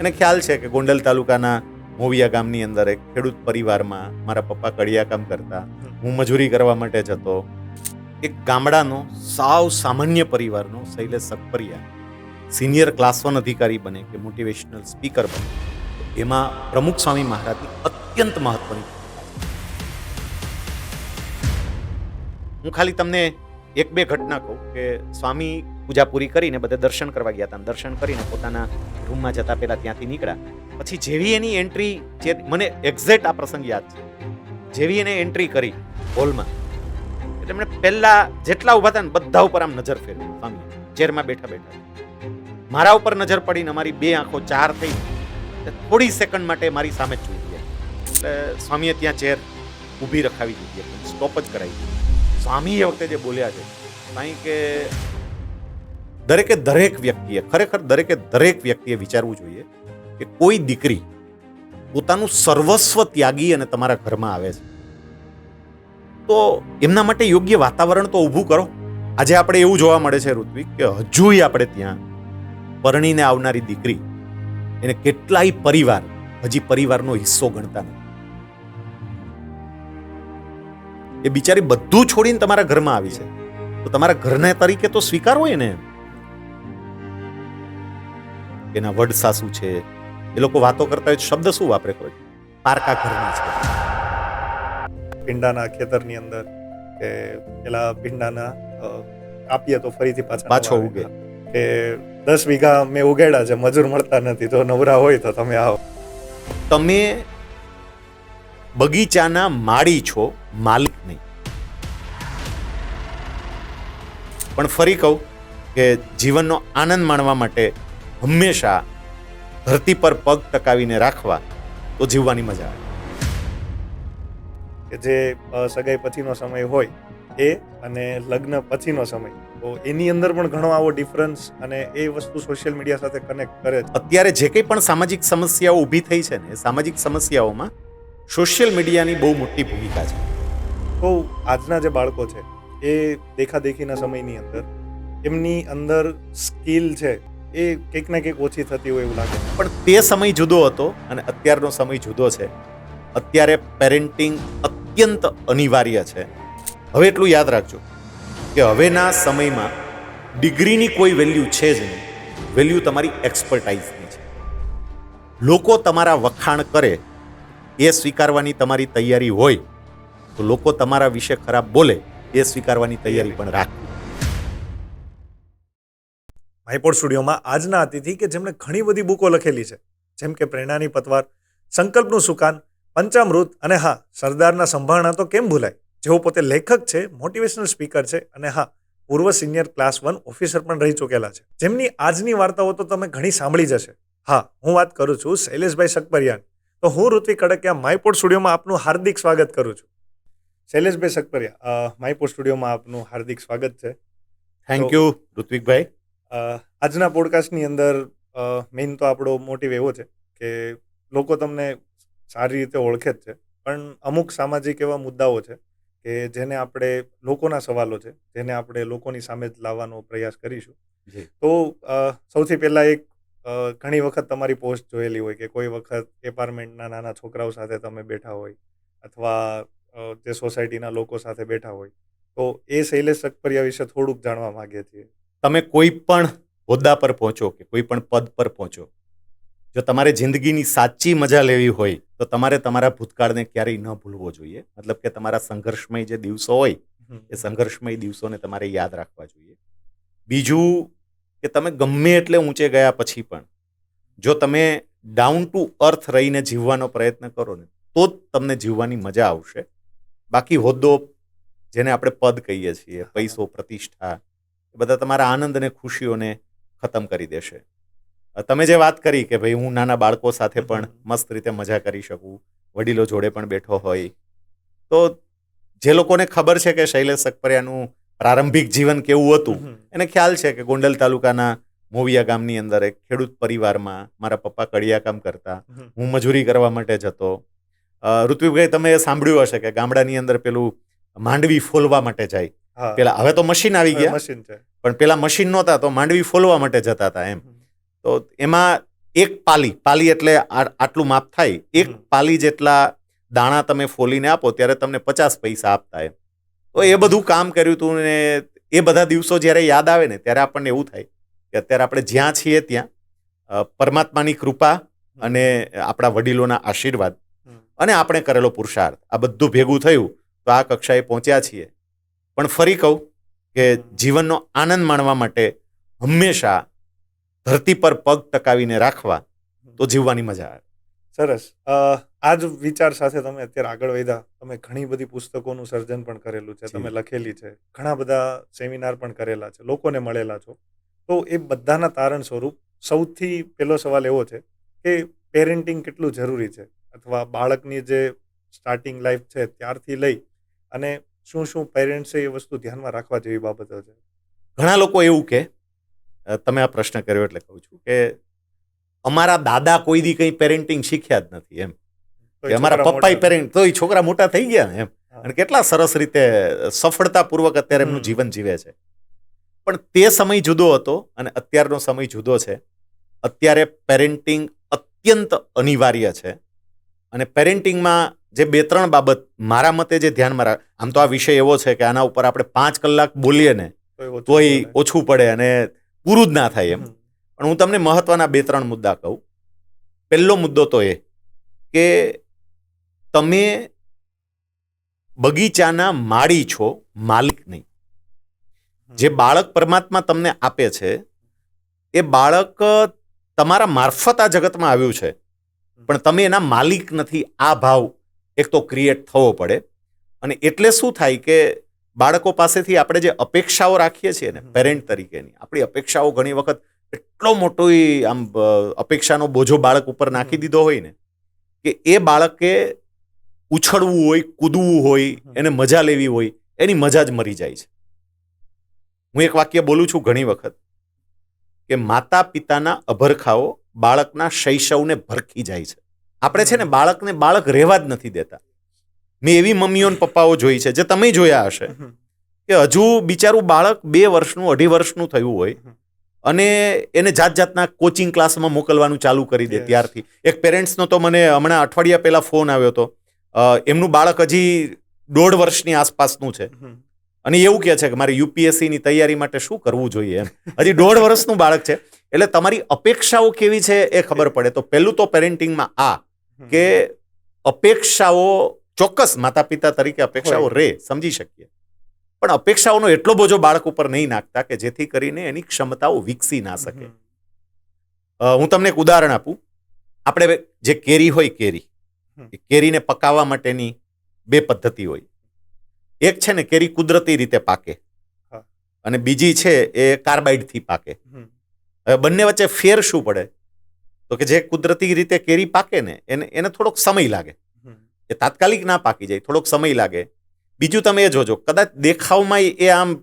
એને ખ્યાલ છે કે ગોંડલ તાલુકાના મોવિયા ગામની અંદર એક ખેડૂત પરિવારમાં મારા પપ્પા કડિયા કામ કરતા, હું મજૂરી કરવા માટે જતો. એક ગામડાનો સાવ સામાન્ય પરિવારનો શૈલેષ સકપરિયા સિનિયર ક્લાસ 1 અધિકારી બને કે મોટિવેશનલ સ્પીકર બને, એમાં પ્રમુખ સ્વામી મહારાજની અત્યંત મહત્વની. હું ખાલી તમને 1-2 ઘટના કહું કે સ્વામી પૂજા પૂરી કરીને બધે દર્શન કરવા ગયા હતા. દર્શન કરીને પોતાના રૂમમાં જતા પહેલા ત્યાંથી નીકળ્યા. પછી જેવી એની એન્ટ્રી, મને એક્ઝેક્ટ આ પ્રસંગ યાદ છે, જેવી એને એન્ટ્રી કરી હોલમાં, એટલે એમણે પહેલા જેટલા ઉભા હતા ને બધા ઉપર આમ નજર ફેરવી. સ્વામી ચેરમાં બેઠા બેઠા મારા ઉપર નજર પડીને અમારી 2 આંખો 4 થઈ. થોડી સેકન્ડ માટે મારી સામે જ જોઈ ગયા. એટલે સ્વામીએ ત્યાં ચેર ઊભી રખાવી દીધી, સ્ટોપ જ કરાવી દીધી. સ્વામી એ વખતે જે બોલ્યા છે સાંઈ કે દરેક વ્યક્તિએ, ખરેખર દરેક વ્યક્તિએ વિચારવું જોઈએ કે કોઈ દીકરી પોતાનું સર્વસ્વ ત્યાગી અને તમારા ઘરમાં આવે છે તો એમના માટે યોગ્ય વાતાવરણ તો ઊભું કરો. આજે આપણે એવું જોવા મળે છે ઋત્વિક કે હજુય આપણે ત્યાં પરણીને આવનારી દીકરી, એને કેટલાય પરિવાર હજી પરિવારનો હિસ્સો ગણતા નથી. એ બિચારી બધું છોડીને તમારા ઘરમાં આવી છે તો તમારા ઘરના તરીકે તો સ્વીકારો એને. એના વડ સાસુ છે, એ લોકો વાતો કરતા હોય શબ્દ શું વાપરે કોઈ પારકા ઘરની છે. ભીંડાના ખેતરની અંદર કે પેલા ભીંડાના કાપીએ તો ફરીથી પાછો ઉગે કે 10 વીઘા મેં ઉગાડ્યા છે, મજૂર મળતા નથી, જો નવરા હોય તો તમે આવો. તમે બગીચાના માળી છો, માલિક નહીં. પણ ફરી કહું કે જીવનનો આનંદ માણવા માટે હંમેશા ધરતી પર પગ ટકાવીને રાખવા તો જીવવાની મજા આવે. કે જે સગાઈ પછીનો સમય હોય એ અને લગ્ન પછીનો સમય, તો એની અંદર પણ ઘણો આવો ડિફરન્સ, અને એ વસ્તુ સોશિયલ મીડિયા સાથે કનેક્ટ કરે છે. અત્યારે જે કંઈ પણ સામાજિક સમસ્યાઓ ઊભી થઈ છે ને, એ સામાજિક સમસ્યાઓમાં સોશિયલ મીડિયાની બહુ મોટી ભૂમિકા છે. તો આજના જે બાળકો છે એ દેખાદેખીના સમયની અંદર એમની અંદર સ્કિલ છે એ કંઈક ને કંઈક ઓછી થતી હોય એવું લાગે. પણ તે સમય જુદો હતો અને અત્યારનો સમય જુદો છે. અત્યારે પેરેન્ટિંગ અત્યંત અનિવાર્ય છે. હવે એટલું યાદ રાખજો કે હવેના સમયમાં ડિગ્રીની કોઈ વેલ્યુ છે જ નહીં. વેલ્યુ તમારી એક્સપર્ટાઇઝની છે. લોકો તમારા વખાણ કરે એ સ્વીકારવાની તમારી તૈયારી હોય તો લોકો તમારા વિશે ખરાબ બોલે એ સ્વીકારવાની તૈયારી પણ રાખવી. માયપોડ સ્ટુડિયોમાં આજના અતિથિ કે જેમણે ઘણી બધી બુકો લખેલી છે, જેમ કે પ્રેરણાની પતવાર, સંકલ્પનું સુકાન, પંચામૃત અને હા સરદારના સંભાળણા તો કેમ ભૂલાય, જેઓ પોતે લેખક છે, મોટિવેશનલ સ્પીકર છે અને હા પૂર્વ સિનિયર ક્લાસ 1 ઓફિસર પણ રહી ચૂકેલા છે, જેમની આજની વાર્તાઓ તો તમે ઘણી સાંભળી જશે. હા, હું વાત કરું છું શૈલેષભાઈ સકપરિયા. તો હું ઋત્વિક કડકિયા માયપોડ સ્ટુડિયોમાં આપનું હાર્દિક સ્વાગત કરું છું. શૈલેષભાઈ સકપરિયા, માયપોડ સ્ટુડિયોમાં આપનું હાર્દિક સ્વાગત છે. થેન્ક યુ ઋત્વિકભાઈ. આજના પોડકાસ્ટની અંદર મેઇન તો આપણો મોટિવ એવો છે કે લોકો તમને સારી રીતે ઓળખે જ છે, પણ અમુક સામાજિક એવા મુદ્દાઓ છે કે જેને આપણે, લોકોના સવાલો છે જેને આપણે લોકોની સામે જ લાવવાનો પ્રયાસ કરીશું. તો સૌથી પહેલાં એક ઘણી વખત તમારી પોસ્ટ જોયેલી હોય કે કોઈ વખત એપાર્ટમેન્ટના નાના છોકરાઓ સાથે તમે બેઠા હોય અથવા જે સોસાયટીના લોકો સાથે બેઠા હોય, તો એ શૈલેષ સકપરિયા વિશે થોડુંક જાણવા માંગીએ છીએ. તમે કોઈ પણ હોદ્દા પર પહોંચો કે કોઈ પણ પદ પર પહોંચો, જો તમારે જિંદગીની સાચી મજા લેવી હોય તો તમારે તમારા ભૂતકાળને ક્યારેય ન ભૂલવો જોઈએ. મતલબ કે તમારા સંઘર્ષમય જે દિવસો હોય એ સંઘર્ષમય દિવસોને તમારે યાદ રાખવા જોઈએ. બીજું કે તમે ગમે એટલે ઊંચે ગયા પછી પણ જો તમે ડાઉન ટુ અર્થ રહીને જીવવાનો પ્રયત્ન કરો ને તો જ તમને જીવવાની મજા આવશે. બાકી હોદ્દો, જેને આપણે પદ કહીએ છીએ, પૈસો, પ્રતિષ્ઠા, એ બધા તમારા આનંદ અને ખુશીઓને ખતમ કરી દેશે. તમે જે વાત કરી કે ભાઈ હું નાના બાળકો સાથે પણ મસ્ત રીતે મજા કરી શકું, વડીલો જોડે પણ બેઠો હોય, તો જે લોકોને ખબર છે કે શૈલેષ સકપરિયાનું પ્રારંભિક જીવન કેવું હતું, એને ખ્યાલ છે કે ગોંડલ તાલુકાના મોવિયા ગામની અંદર એક ખેડૂત પરિવારમાં મારા પપ્પા કડિયા કામ કરતા, હું મજૂરી કરવા માટે જતો. ઋત્વિકભાઈ, તમે સાંભળ્યું હશે કે ગામડાની અંદર પેલું માંડવી ફોલવા માટે જાય. પેલા, હવે તો મશીન આવી ગયા, પણ પેલા મશીન નહોતા તો માંડવી ફોલવા માટે જતા હતા એમ. તો એમાં એક પાલી એટલે આટલું માપ થાય, એક પાલી જેટલા દાણા તમે ફોલીને આપો ત્યારે તમને 50 પૈસા આપતા એમ. તો એ બધું કામ કર્યું હતું ને એ બધા દિવસો જ્યારે યાદ આવે ને ત્યારે આપણને એવું થાય કે અત્યારે આપણે જ્યાં છીએ ત્યાં પરમાત્માની કૃપા અને આપણા વડીલોના આશીર્વાદ અને આપણે કરેલો પુરુષાર્થ આ બધું ભેગું થયું તો આ કક્ષાએ પહોંચ્યા છીએ. પણ ફરી કહું કે જીવનનો આનંદ માણવા માટે હંમેશા ધરતી પર પગ ટકાવીને રાખવા તો જીવવાની મજા આવે. સરસ. આ જ વિચાર સાથે તમે અત્યારે આગળ વધ્યા. તમે ઘણી બધી પુસ્તકોનું સર્જન પણ કરેલું છે, તમે લખેલી છે, ઘણા બધા સેમિનાર પણ કરેલા છે, લોકોને મળેલા છો. તો એ બધાના તારણ સ્વરૂપ સૌથી પહેલો સવાલ એવો છે કે પેરેન્ટિંગ કેટલું જરૂરી છે, અથવા બાળકની જે સ્ટાર્ટિંગ લાઈફ છે ત્યારથી લઈ અને શું શું પેરેન્ટ્સે એ વસ્તુ ધ્યાનમાં રાખવા જેવી બાબતો છે? ઘણા લોકો એવું કે, તમે આ પ્રશ્ન કર્યો એટલે કહું છું કે અમારા દાદા કોઈ દી કંઈ પેરેન્ટિંગ શીખ્યા જ નથી એમ, કે અમારા પપ્પાએ પેરેન્ટ, તો એ છોકરા મોટા થઈ ગયા ને એમ, અને કેટલા સરસ રીતે સફળતાપૂર્વક અત્યારે એમનું જીવન જીવે છે. પણ તે સમય જુદો હતો અને અત્યારનો સમય જુદો છે. અત્યારે પેરેન્ટિંગ અત્યંત અનિવાર્ય છે અને પેરેન્ટિંગમાં જે 2-3 બાબત મારા મતે જે ધ્યાનમાં રાખ, આમ તો આ વિષય એવો છે કે આના ઉપર આપણે 5 કલાક બોલીએ ને તોય ઓછું પડે અને પૂરું જ ના થાય એમ. પણ હું તમને મહત્વના 2-3 મુદ્દા કહું. પહેલો મુદ્દો તો એ કે તમે બગીચાના માળી છો, માલિક નહીં. જે બાળક પરમાત્મા તમને આપે છે એ બાળક તમારા મારફત આ જગતમાં આવ્યું છે, પણ તમે એના માલિક નથી. આ ભાવ એક તો ક્રિએટ થવો પડે. અને એટલે શું થાય કે બાળકો પાસેથી આપણે જે અપેક્ષાઓ રાખીએ છીએ ને પેરેન્ટ તરીકેની, આપણી અપેક્ષાઓ ઘણી વખત એટલો મોટો આમ અપેક્ષાનો બોજો બાળક ઉપર નાખી દીધો હોય ને કે એ બાળકે ઉછળવું હોય, કૂદવું હોય, એને મજા લેવી હોય, એની મજા જ મરી જાય છે. હું એક વાક્ય બોલું છું ઘણી વખત કે માતા પિતાના અભરખાઓ બાળકના શૈશવને ભરખી જાય છે. આપણે છે ને બાળકને બાળક રહેવા જ નથી દેતા. મેં એવી મમ્મીઓ ને પપ્પાઓ જોઈ છે, જે તમે જોયા હશે, કે હજુ બિચારું બાળક 2 વર્ષનું 2.5 વર્ષનું થયું હોય અને એને જાત જાતના કોચિંગ ક્લાસમાં મોકલવાનું ચાલુ કરી દે ત્યારથી. એક પેરેન્ટ્સનો તો મને હમણાં અઠવાડિયા પહેલા ફોન આવ્યો હતો. એમનું બાળક હજી 1.5 વર્ષની આસપાસનું છે અને એવું કહે છે કે મારે યુપીએસસીની તૈયારી માટે શું કરવું જોઈએ એમ. હજી 1.5 વર્ષનું બાળક છે. એટલે તમારી અપેક્ષાઓ કેવી છે એ ખબર પડે. તો પહેલું તો પેરેન્ટિંગમાં આ કે અપેક્ષાઓ, ચોક્કસ માતા પિતા તરીકે અપેક્ષાઓ સમજી શકીએ, પણ અપેક્ષાઓનો એટલો બોજો બાળક ઉપર નહીં નાખતા કે જેથી કરીને એની ક્ષમતાઓ વિકસી ના શકે. હું તમને એક ઉદાહરણ આપું. આપણે જે કેરી હોય, કેરીને પકાવવા માટેની 2 પદ્ધતિ હોય. એક છે ને કેરી કુદરતી રીતે પાકે અને બીજી છે એ કાર્બાઇડથી પાકે. હવે બંને વચ્ચે ફેર શું પડે? તો કે જે કુદરતી રીતે કેરી પાકે ને એને થોડોક સમય લાગે, એ તાત્કાલિક ના પાકી જાય, થોડોક સમય લાગે. બીજું તમે એ જોજો, કદાચ દેખાવમાં એ આમ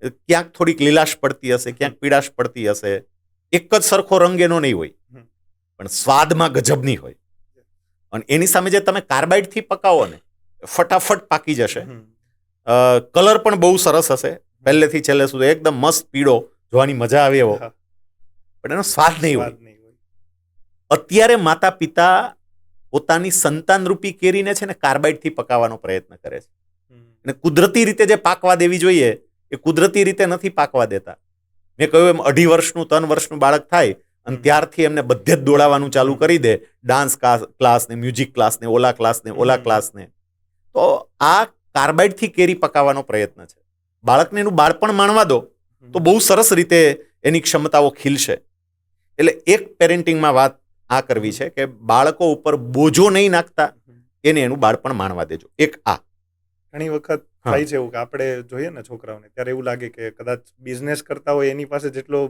ક્યાંક થોડીક લીલાશ પડતી હશે, ક્યાંક પીળાશ પડતી હશે, એક જ સરખો રંગ એનો નહીં હોય, પણ સ્વાદમાં ગજબની હોય. અને એની સામે જે તમે કાર્બાઇડથી પકાવો ને, ફટાફટ પાકી જશે. કલર પણ બહુ સરસ હશે, પહેલેથી છેલ્લે સુધી એકદમ મસ્ત પીળો, જોવાની મજા આવે એવો, પણ એનો સ્વાદ નહીં હોય. અત્યારે માતા પિતા પોતાની સંતાનરૂપી કેરીને છે ને કાર્બાઇડથી પકાવવાનો પ્રયત્ન કરે છે. અને કુદરતી રીતે જે પાકવા દેવી જોઈએ એ કુદરતી રીતે નથી પાકવા દેતા. મેં કહ્યું એમ 2.5 વર્ષનું 3 વર્ષનું બાળક થાય અને ત્યારથી એમને બધે જ દોડાવવાનું ચાલુ કરી દે, ડાન્સ ક્લાસ ને, મ્યુઝિક ક્લાસ ને, ઓલા ક્લાસ ને, ઓલા ક્લાસ ને. તો આ કાર્બાઇડથી કેરી પકાવવાનો પ્રયત્ન છે. બાળકને એનું બાળપણ માણવા દો તો બહુ સરસ રીતે એની ક્ષમતાઓ ખીલશે. એટલે એક પેરેન્ટિંગમાં વાત આ કરવી છે કે બાળકો ઉપર બોજો નહીં નાખતા, એને એનું બાળપણ માણવા દેજો. એક આ ઘણી વખત થાય છે એવું કે આપણે જોઈએ ને છોકરાઓને ત્યારે એવું લાગે કે કદાચ બિઝનેસ કરતા હોય એની પાસે જેટલો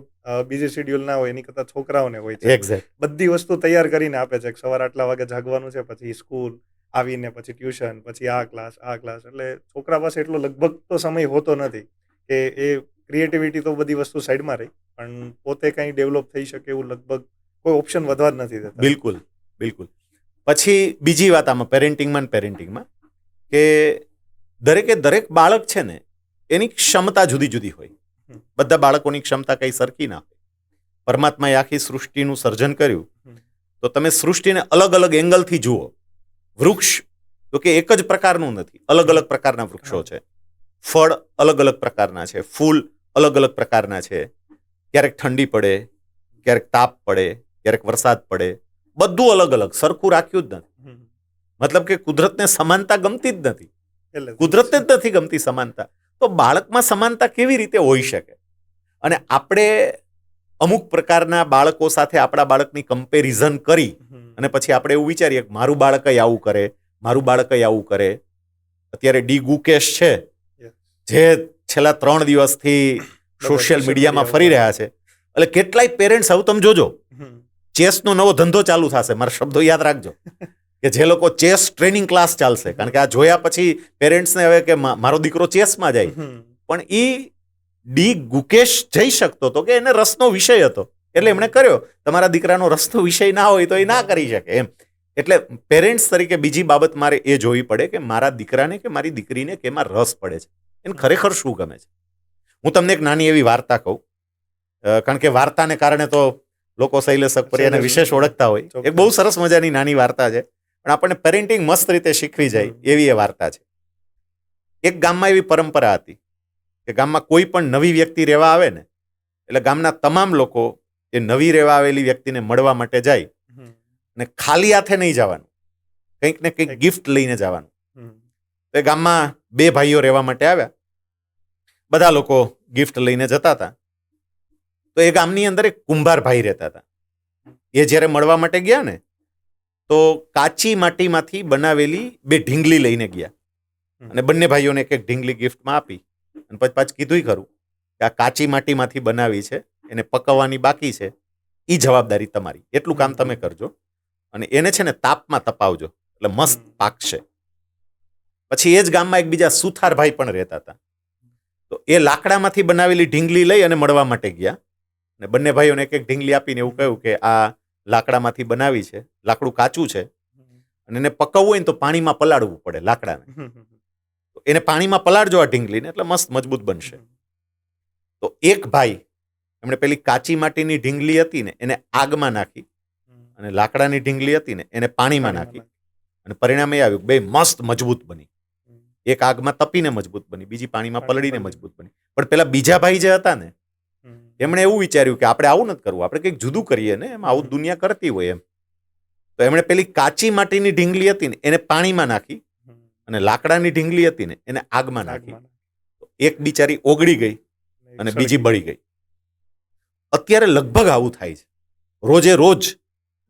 બીજી શેડ્યુલ ના હોય એની કરતા છોકરાઓને હોય છે. એક્ઝેક્ટ બધી વસ્તુ તૈયાર કરીને આપે છે. સવાર આટલા વાગે જાગવાનું છે, પછી સ્કૂલ આવીને પછી ટ્યુશન, પછી આ ક્લાસ. એટલે છોકરા પાસે એટલો લગભગ તો સમય હોતો નથી કે એ ક્રિએટિવિટી તો બધી વસ્તુ સાઈડમાં રહી, પણ પોતે કંઈ ડેવલપ થઈ શકે એવું લગભગ કોઈ ઓપ્શન વધવા જ નથી દેતા. બિલકુલ. પછી બીજી વાત આમાં પેરેન્ટિંગમાં કે દરેક બાળક છે ને એની ક્ષમતા જુદી જુદી હોય. બધા બાળકોની ક્ષમતા કઈ સરખી ના હોય. પરમાત્માએ આખી સૃષ્ટિનું સર્જન કર્યું હમ. તો તમે સૃષ્ટિને અલગ અલગ એંગલથી જુઓ. વૃક્ષ તો કે એક જ પ્રકારનું નથી, અલગ અલગ પ્રકારના વૃક્ષો છે. ફળ અલગ અલગ પ્રકારના છે, ફૂલ અલગ અલગ પ્રકારના છે. ક્યારેક ઠંડી પડે, ક્યારેક તાપ પડે, ક્યારેક વરસાદ પડે, બધું અલગ અલગ, સરખું રાખ્યું જ નથી. હમ. મતલબ કે કુદરતને સમાનતા ગમતી જ નથી, એટલે જ. કુદરતને જ નથી ગમતી સમાનતા. તો બાળકમાં સમાનતા કેવી રીતે હોઈ શકે? અને આપણે અમુક પ્રકારના બાળકો સાથે આપણા બાળકની કમ્પેરિઝન કરી હમ. અને પછી આપણે એવું વિચારીએ કે મારું બાળક આવું કરે, મારું બાળક આવું કરે. અત્યારે ડી ગુકેશ છે, જે છેલ્લા 3 દિવસથી સોશિયલ મીડિયામાં ફરી રહ્યા છે. એટલે કેટલાય પેરેન્ટ્સ, હવે તમે જોજો, હમ. ચેસનો નવો ધંધો ચાલુ થશે. મારા શબ્દો યાદ રાખજો કે જે લોકો ચેસ ટ્રેનિંગ ક્લાસ ચાલશે, કારણ કે આ જોયા પછી પેરેન્ટ્સને હવે કે મારો દીકરો ચેસમાં જાય. હમ. પણ એ ડી ગુકેશ જઈ શકતો હતો કે એને રસનો વિષય હતો એટલે એમણે કર્યો. તમારા દીકરાનો રસનો વિષય ના હોય તો એ ના કરી શકે એમ. એટલે પેરેન્ટ્સ તરીકે બીજી બાબત મારે એ જોવી પડે કે મારા દીકરાને કે મારી દીકરીને કેમાં રસ પડે છે, એને ખરેખર શું ગમે છે. હું તમને એક નાની એવી વાર્તા કહું, કારણ કે વાર્તાને કારણે તો લોકો શૈલેષ અકબરિયાને વિશેષ ઓળખતા હોય. એક બહુ સરસ મજાની નાની વાર્તા છે, પણ આપણને પેરેન્ટિંગ મસ્ત રીતે શીખવી જાય એવી એ વાર્તા છે. એક ગામમાં એવી પરંપરા હતી કે ગામમાં કોઈ પણ નવી વ્યક્તિ રહેવા આવે ને એટલે ગામના તમામ લોકો એ નવી રહેવા આવેલી વ્યક્તિને મળવા માટે જાય હમ. અને ખાલી હાથે નહીં જવાનું, કંઈક ને કંઈક ગિફ્ટ લઈને જવાનું. હમ. તો એ ગામમાં 2 ભાઈઓ રહેવા માટે આવ્યા. બધા લોકો ગિફ્ટ લઈને જતા હતા. તો એ ગામની અંદર એક કુંભાર ભાઈ રહેતા હતા. એ જ્યારે મળવા માટે ગયા ને તો કાચી માટીમાંથી બનાવેલી 2 ઢીંગલી લઈને ગયા અને બંને ભાઈઓને એક એક ઢીંગલી ગિફ્ટમાં આપી. અને પછી પાછું કીધું ખરું કે આ કાચી માટીમાંથી બનાવી છે, એને પકવવાની બાકી છે, એ જવાબદારી તમારી, એટલું કામ તમે કરજો અને એને છે ને તાપમાં તપાવજો એટલે મસ્ત પાકશે. પછી એ જ ગામમાં એક બીજા સુથારભાઈ પણ રહેતા હતા. તો એ લાકડામાંથી બનાવેલી ઢીંગલી લઈ અને મળવા માટે ગયા અને બંને ભાઈઓને એક એક ઢીંગલી આપીને એવું કહ્યું કે આ લાકડામાંથી બનાવી છે, લાકડું કાચું છે અને એને પકવવું હોય ને તો પાણીમાં પલાળવું પડે લાકડાને. તો એને પાણીમાં પલાળજો આ ઢીંગલીને એટલે મસ્ત મજબૂત બનશે. તો એક ભાઈ એમણે પેલી કાચી માટીની ઢીંગલી હતી ને એને આગમાં નાખી અને લાકડાની ઢીંગલી હતી ને એને પાણીમાં નાખી અને પરિણામે આવ્યું બે મસ્ત મજબૂત બની. એક આગમાં તપીને મજબૂત બની, બીજી પાણીમાં પલળીને મજબૂત બની. પણ પેલા બીજા ભાઈ જે હતા ને એમણે એવું વિચાર્યું કે આપણે આવું નથી કરવું, આપણે કંઈક જુદું કરીએ ને, એમ આવું દુનિયા કરતી હોય એમ. તો એમણે પેલી કાચી માટીની ઢીંગલી હતી ને એને પાણીમાં નાખી અને લાકડાની ઢીંગલી હતી ને એને આગમાં નાખી. એક બિચારી ઓગળી ગઈ અને બીજી બળી ગઈ. અત્યારે લગભગ આવું થાય છે. રોજે રોજ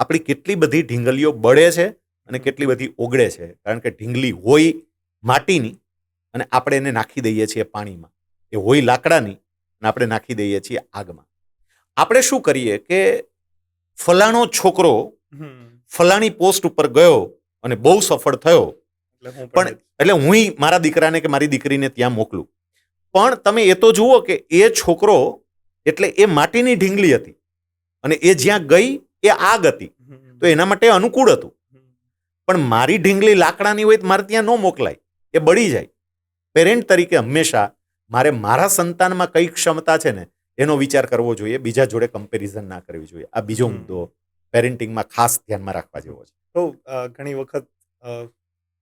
આપણી કેટલી બધી ઢીંગલીઓ બળે છે અને કેટલી બધી ઓગળે છે, કારણ કે ઢીંગલી હોય માટીની અને આપણે એને નાખી દઈએ છીએ પાણીમાં, એ હોય લાકડાની અને આપણે નાખી દઈએ છીએ આગમાં. આપણે શું કરીએ કે ફલાણો છોકરો ફલાણી પોસ્ટ ઉપર ગયો અને બહુ સફળ થયો, પણ એટલે હું મારા દીકરાને કે મારી દીકરીને ત્યાં મોકલું. પણ તમે એ તો જુઓ કે એ છોકરો એટલે એ માટીની ઢીંગલી હતી અને એ જ્યાં ગઈ એ આગ હતી, તો એના માટે અનુકૂળ હતું. પણ મારી ઢીંગલી લાકડાની હોય તો મારે ત્યાં ન મોકલાય, એ બળી જાય. પેરેન્ટ તરીકે હંમેશા મારે મારા સંતાનમાં કઈ ક્ષમતા છે ને એનો વિચાર કરવો જોઈએ, બીજા જોડે કમ્પેરિઝન ના કરવી જોઈએ. આ બીજો મુદ્દો પેરેન્ટિંગમાં ખાસ ધ્યાનમાં રાખવા જેવો છે. તો ઘણી વખત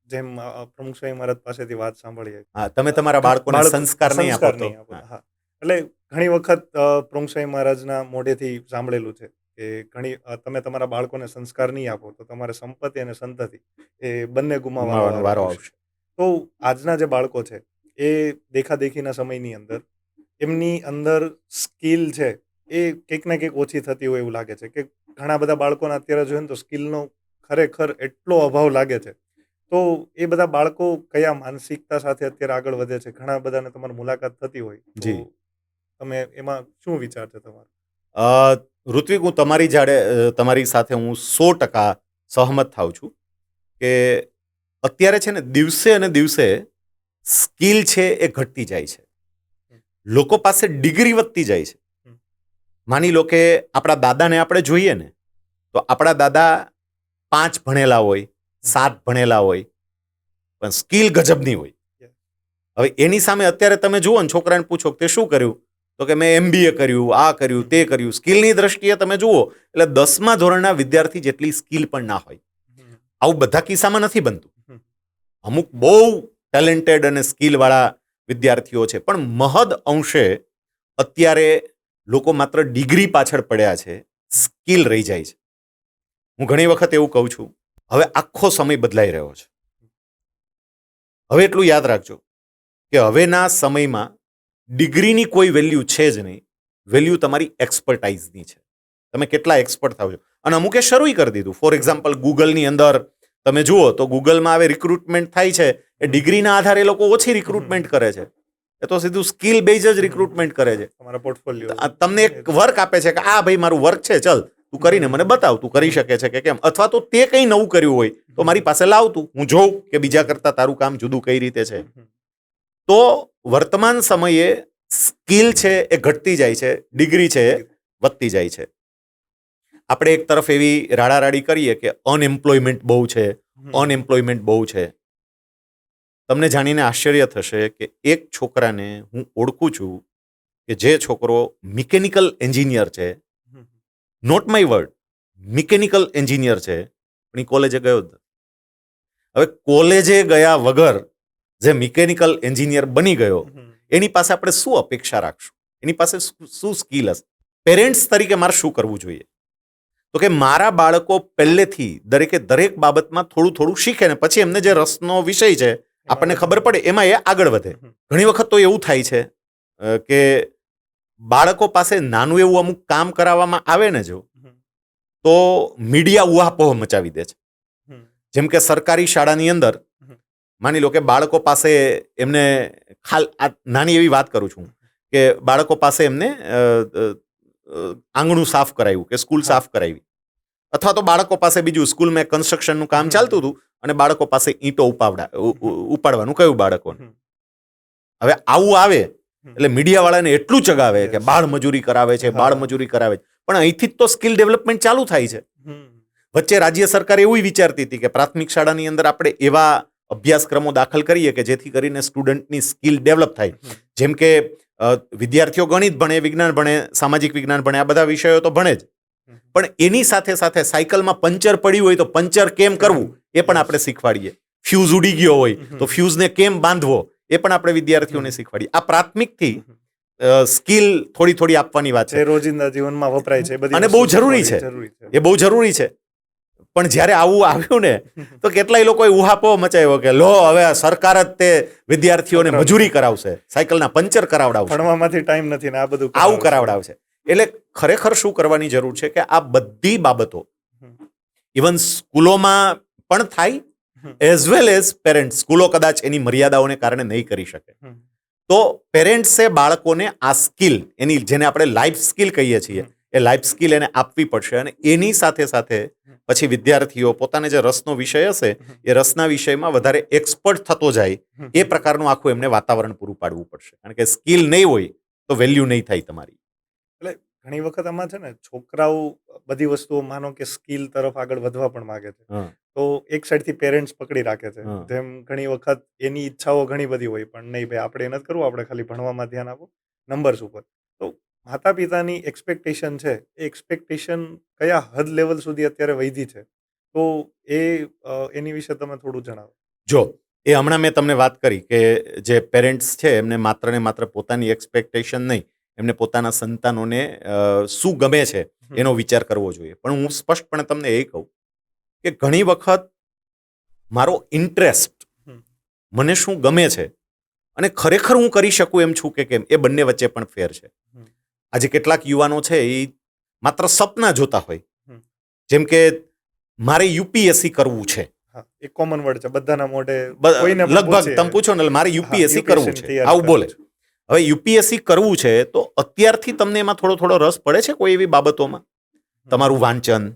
જેમ પ્રમુખ સ્વામી મહારાજ પાસેથી વાત સાંભળીએ, હા, તમે તમારા બાળકોને સંસ્કાર નહીં આપો તો. હા, એટલે ઘણી વખત પ્રમુખ સ્વામી મહારાજના મોઢેથી સાંભળેલું છે કે તમે તમારા બાળકોને સંસ્કાર નહીં આપો તો તમારે સંપત્તિ અને સંતતિ એ બંને ગુમાવવાનો વારો આવશે. તો આજના જે બાળકો છે એ દેખાદેખીના સમયની અંદર એમની અંદર સ્કિલ છે એ કંઈક ને કંઈક ઓછી થતી હોય એવું લાગે છે કે ઘણા બધા બાળકોને અત્યારે જોઈએ ને તો સ્કિલનો ખરેખર એટલો અભાવ લાગે છે. તો એ બધા બાળકો કયા માનસિકતા સાથે અત્યારે આગળ વધે છે? ઘણા બધાને તમારી મુલાકાત થતી હોય તો તમે એમાં શું વિચાર છે તમારો? ઋત્વિક, હું તમારી સાથે હું 100% સહમત થાઉં છું કે અત્યારે છે ને દિવસે અને દિવસે સ્કિલ છે એ ઘટતી જાય છે. લોકો પાસે ડિગ્રી વધતી જાય છે. માની લો કે આપણા દાદાને આપણે જોઈએ ને તો આપણા દાદા 5 ભણેલા હોય, 7 ભણેલા હોય, પણ સ્કિલ ગજબની હોય. હવે એની સામે અત્યારે તમે જુઓ ને છોકરાને પૂછો કે તે શું કર્યું, તો કે મેં MBA કર્યું, આ કર્યું, તે કર્યું. સ્કિલની દ્રષ્ટિએ તમે જુઓ એટલે 10મા ધોરણના વિદ્યાર્થી જેટલી સ્કિલ પણ ના હોય. આવું બધા કિસ્સામાં નથી બનતું. અમુક બહુ ટેલેન્ટેડ અને સ્કિલવાળા વિદ્યાર્થીઓ છે, પણ મહદ અંશે અત્યારે લોકો માત્ર ડિગ્રી પાછળ પડ્યા છે, સ્કિલ રહી જાય છે. હું ઘણી વખત એવું કહું છું, હવે આખો સમય બદલાઈ રહ્યો છે. હવે એટલું યાદ રાખજો કે હવેના સમયમાં ડિગ્રીની કોઈ વેલ્યુ છે જ નહીં. વેલ્યુ તમારી એક્સપર્ટાઇઝની છે. તમે કેટલા એક્સપર્ટ થાવ છો. અને અમુકે શરૂ કરી દીધું. ફોર એક્ઝામ્પલ, ગૂગલની અંદર તમે જુઓ તો ગૂગલમાં હવે રિક્રુટમેન્ટ થાય છે એ ડિગ્રીના આધારે લોકો ઓછી રિક્રુટમેન્ટ કરે છે. એ તો સીધું સ્કિલ બેઝ જ રિક્રુટમેન્ટ કરે છે. તમારા પોર્ટફોલિયો તમને એક વર્ક આપે છે કે આ ભાઈ મારું વર્ક છે, ચલ તું કરીને મને બતાવ, તું કરી શકે છે કે કેમ. અથવા તો તે કંઈ નવું કર્યું હોય તો મારી પાસે લાવતું, હું જોઉં કે બીજા કરતા તારું કામ જુદું કઈ રીતે છે. તો વર્તમાન સમયે સ્કિલ છે એ ઘટતી જાય છે, ડિગ્રી છે એ વધતી જાય છે. આપણે એક તરફ એવી રાડારાડી કરીએ કે અનએમ્પ્લોયમેન્ટ બહુ છે, અનએમ્પ્લોયમેન્ટ બહુ છે. તમને જાણીને આશ્ચર્ય થશે કે એક છોકરાને હું ઓળખું છું કે જે છોકરો મિકેનિકલ એન્જિનિયર છે, not my word, mechanical engineer છે, પણ એ કોલેજે ગયો જ નથી. હવે કોલેજે ગયા વગર જે મિકેનિકલ એન્જિનિયર બની ગયો એની પાસે આપણે શું અપેક્ષા રાખશું? એની પાસે શું સ્કિલ હશે? પેરેન્ટ્સ તરીકે મારે શું કરવું જોઈએ? તો કે મારા બાળકો પહેલેથી દરેક બાબતમાં થોડું થોડું શીખે ને પછી એમને જે રસનો વિષય છે આપણને ખબર પડે એમાં એ આગળ વધે. ઘણી વખત તો એવું થાય છે કે બાળકો પાસે નાનું એવું અમુક કામ કરાવવામાં આવે ને જો, તો મીડિયા ઉહાપોહ મચાવી દે છે. જેમ કે સરકારી શાળાની અંદર માની લો કે બાળકો પાસે એમને નાની એવી વાત કરું છું કે બાળકો પાસે એમને આંગણું સાફ કરાવ્યું કે સ્કૂલ સાફ કરાવી, અથવા તો બાળકો પાસે બીજું સ્કૂલમાં કન્સ્ટ્રક્શનનું કામ ચાલતું હતું અને બાળકો પાસે ઈંટો ઉપાડવાનું કહ્યું બાળકોને. હવે આવું આવે એટલે મીડિયા વાળાને એટલું ચગાવે કે બાળ મજૂરી કરાવે છે, બાળ મજૂરી કરાવે છે. પણ અહીંથી જ તો સ્કિલ ડેવલપમેન્ટ ચાલુ થાય છે. વચ્ચે રાજ્ય સરકાર એવું વિચારતી હતી કે પ્રાથમિક શાળાની અંદર આપણે એવા અભ્યાસક્રમો દાખલ કરીએ કે જેથી કરીને સ્ટુડન્ટની સ્કિલ ડેવલપ થાય. જેમ કે વિદ્યાર્થીઓ ગણિત ભણે, વિજ્ઞાન ભણે, સામાજિક વિજ્ઞાન ભણે, આ બધા વિષયો તો ભણે જ, પણ એની સાથે સાથે સાયકલમાં પંચર પડ્યું હોય તો પંચર કેમ કરવું એ પણ આપણે શીખવાડીએ. ફ્યુઝ ઉડી ગયો હોય તો ફ્યુઝને કેમ બાંધવો એ પણ આપણે વિદ્યાર્થીઓને શીખવાડીએ. આ પ્રાથમિકથી સ્કિલ થોડી થોડી આપવાની વાત છે, રોજિંદા જીવનમાં વપરાય છે અને બહુ જરૂરી છે. એ બહુ જરૂરી છે. પણ જ્યારે આવું આવ્યું ને તો કેટલાય લોકોએ ઉહાપો મચાવ્યો કે લો હવે સરકાર જ તે વિદ્યાર્થીઓને મજૂરી કરાવશે, સાયકલના પંચર કરાવડાવશે, ભણવામાંથી ટાઈમ નથી ને આ બધું આવું કરાવડાવશે. એટલે ખરેખર શું કરવાની જરૂર છે કે આ બધી બાબતો ઇવન સ્કૂલોમાં પણ થાય, એઝ વેલ એઝ પેરેન્ટ્સ. સ્કૂલો કદાચ એની મર્યાદાઓને કારણે નહીં કરી શકે, તો પેરેન્ટ્સે બાળકોને આ સ્કિલ, એની જેને આપણે લાઈફ સ્કિલ કહીએ છીએ, એ લાઈફ સ્કિલ એને આપવી પડશે. અને એની સાથે સાથે પછી વિદ્યાર્થીઓ પોતાને જે રસનો વિષય હશે એ રસના વિષયમાં વધારે એક્સપર્ટ થતો જાય એ પ્રકારનું આખું એમને વાતાવરણ પૂરું પાડવું પડશે. કારણ કે સ્કિલ નહીં હોય તો વેલ્યુ નહીં થાય તમારી. એટલે ઘણી વખત આમાં છે ને છોકરાઓ બધી વસ્તુઓ માનો કે સ્કિલ તરફ આગળ વધવા પણ માંગે છે, તો એક સાઈડથી પેરેન્ટ્સ પકડી રાખે છે. જેમ ઘણી વખત એની ઈચ્છાઓ ઘણી બધી હોય પણ નહીં ભાઈ આપણે એ નથી કરવું, આપણે ખાલી ભણવામાં ધ્યાન આપો, નંબર્સ ઉપર. તો માતા પિતાની એક્સપેક્ટેશન છે, એ એક્સપેક્ટેશન કયા હદ લેવલ સુધી અત્યારે વધી છે, તો એની વિશે તમે થોડું જણાવો. જો એ હમણાં મેં તમને વાત કરી કે જે પેરેન્ટ્સ છે એમને માત્ર ને માત્ર પોતાની એક્સપેક્ટેશન નહીં, એમને પોતાના સંતાનોને શું ગમે છે એનો વિચાર કરવો જોઈએ. પણ હું સ્પષ્ટપણે તમને એ કહું કે ઘણી વખત મારો ઇન્ટરેસ્ટ, મને શું ગમે છે અને ખરેખર હું કરી શકું એમ છું કે કેમ, એ બંને વચ્ચે પણ ફેર છે. આજે કેટલાક યુવાનો છે એ માત્ર સપના જોતા હોય, જેમ કે મારે યુપીએસસી કરવું છે, એક કોમન વર્ડ છે બધાના મોઢે, લગભગ તમે પૂછો ને મારે યુપીએસસી કરવું છે, આવું બોલે. હવે યુપીએસસી કરવું છે તો અત્યારથી તમને એમાં થોડો થોડો રસ પડે છે કોઈ એવી બાબતોમાં? તમારું વાંચન,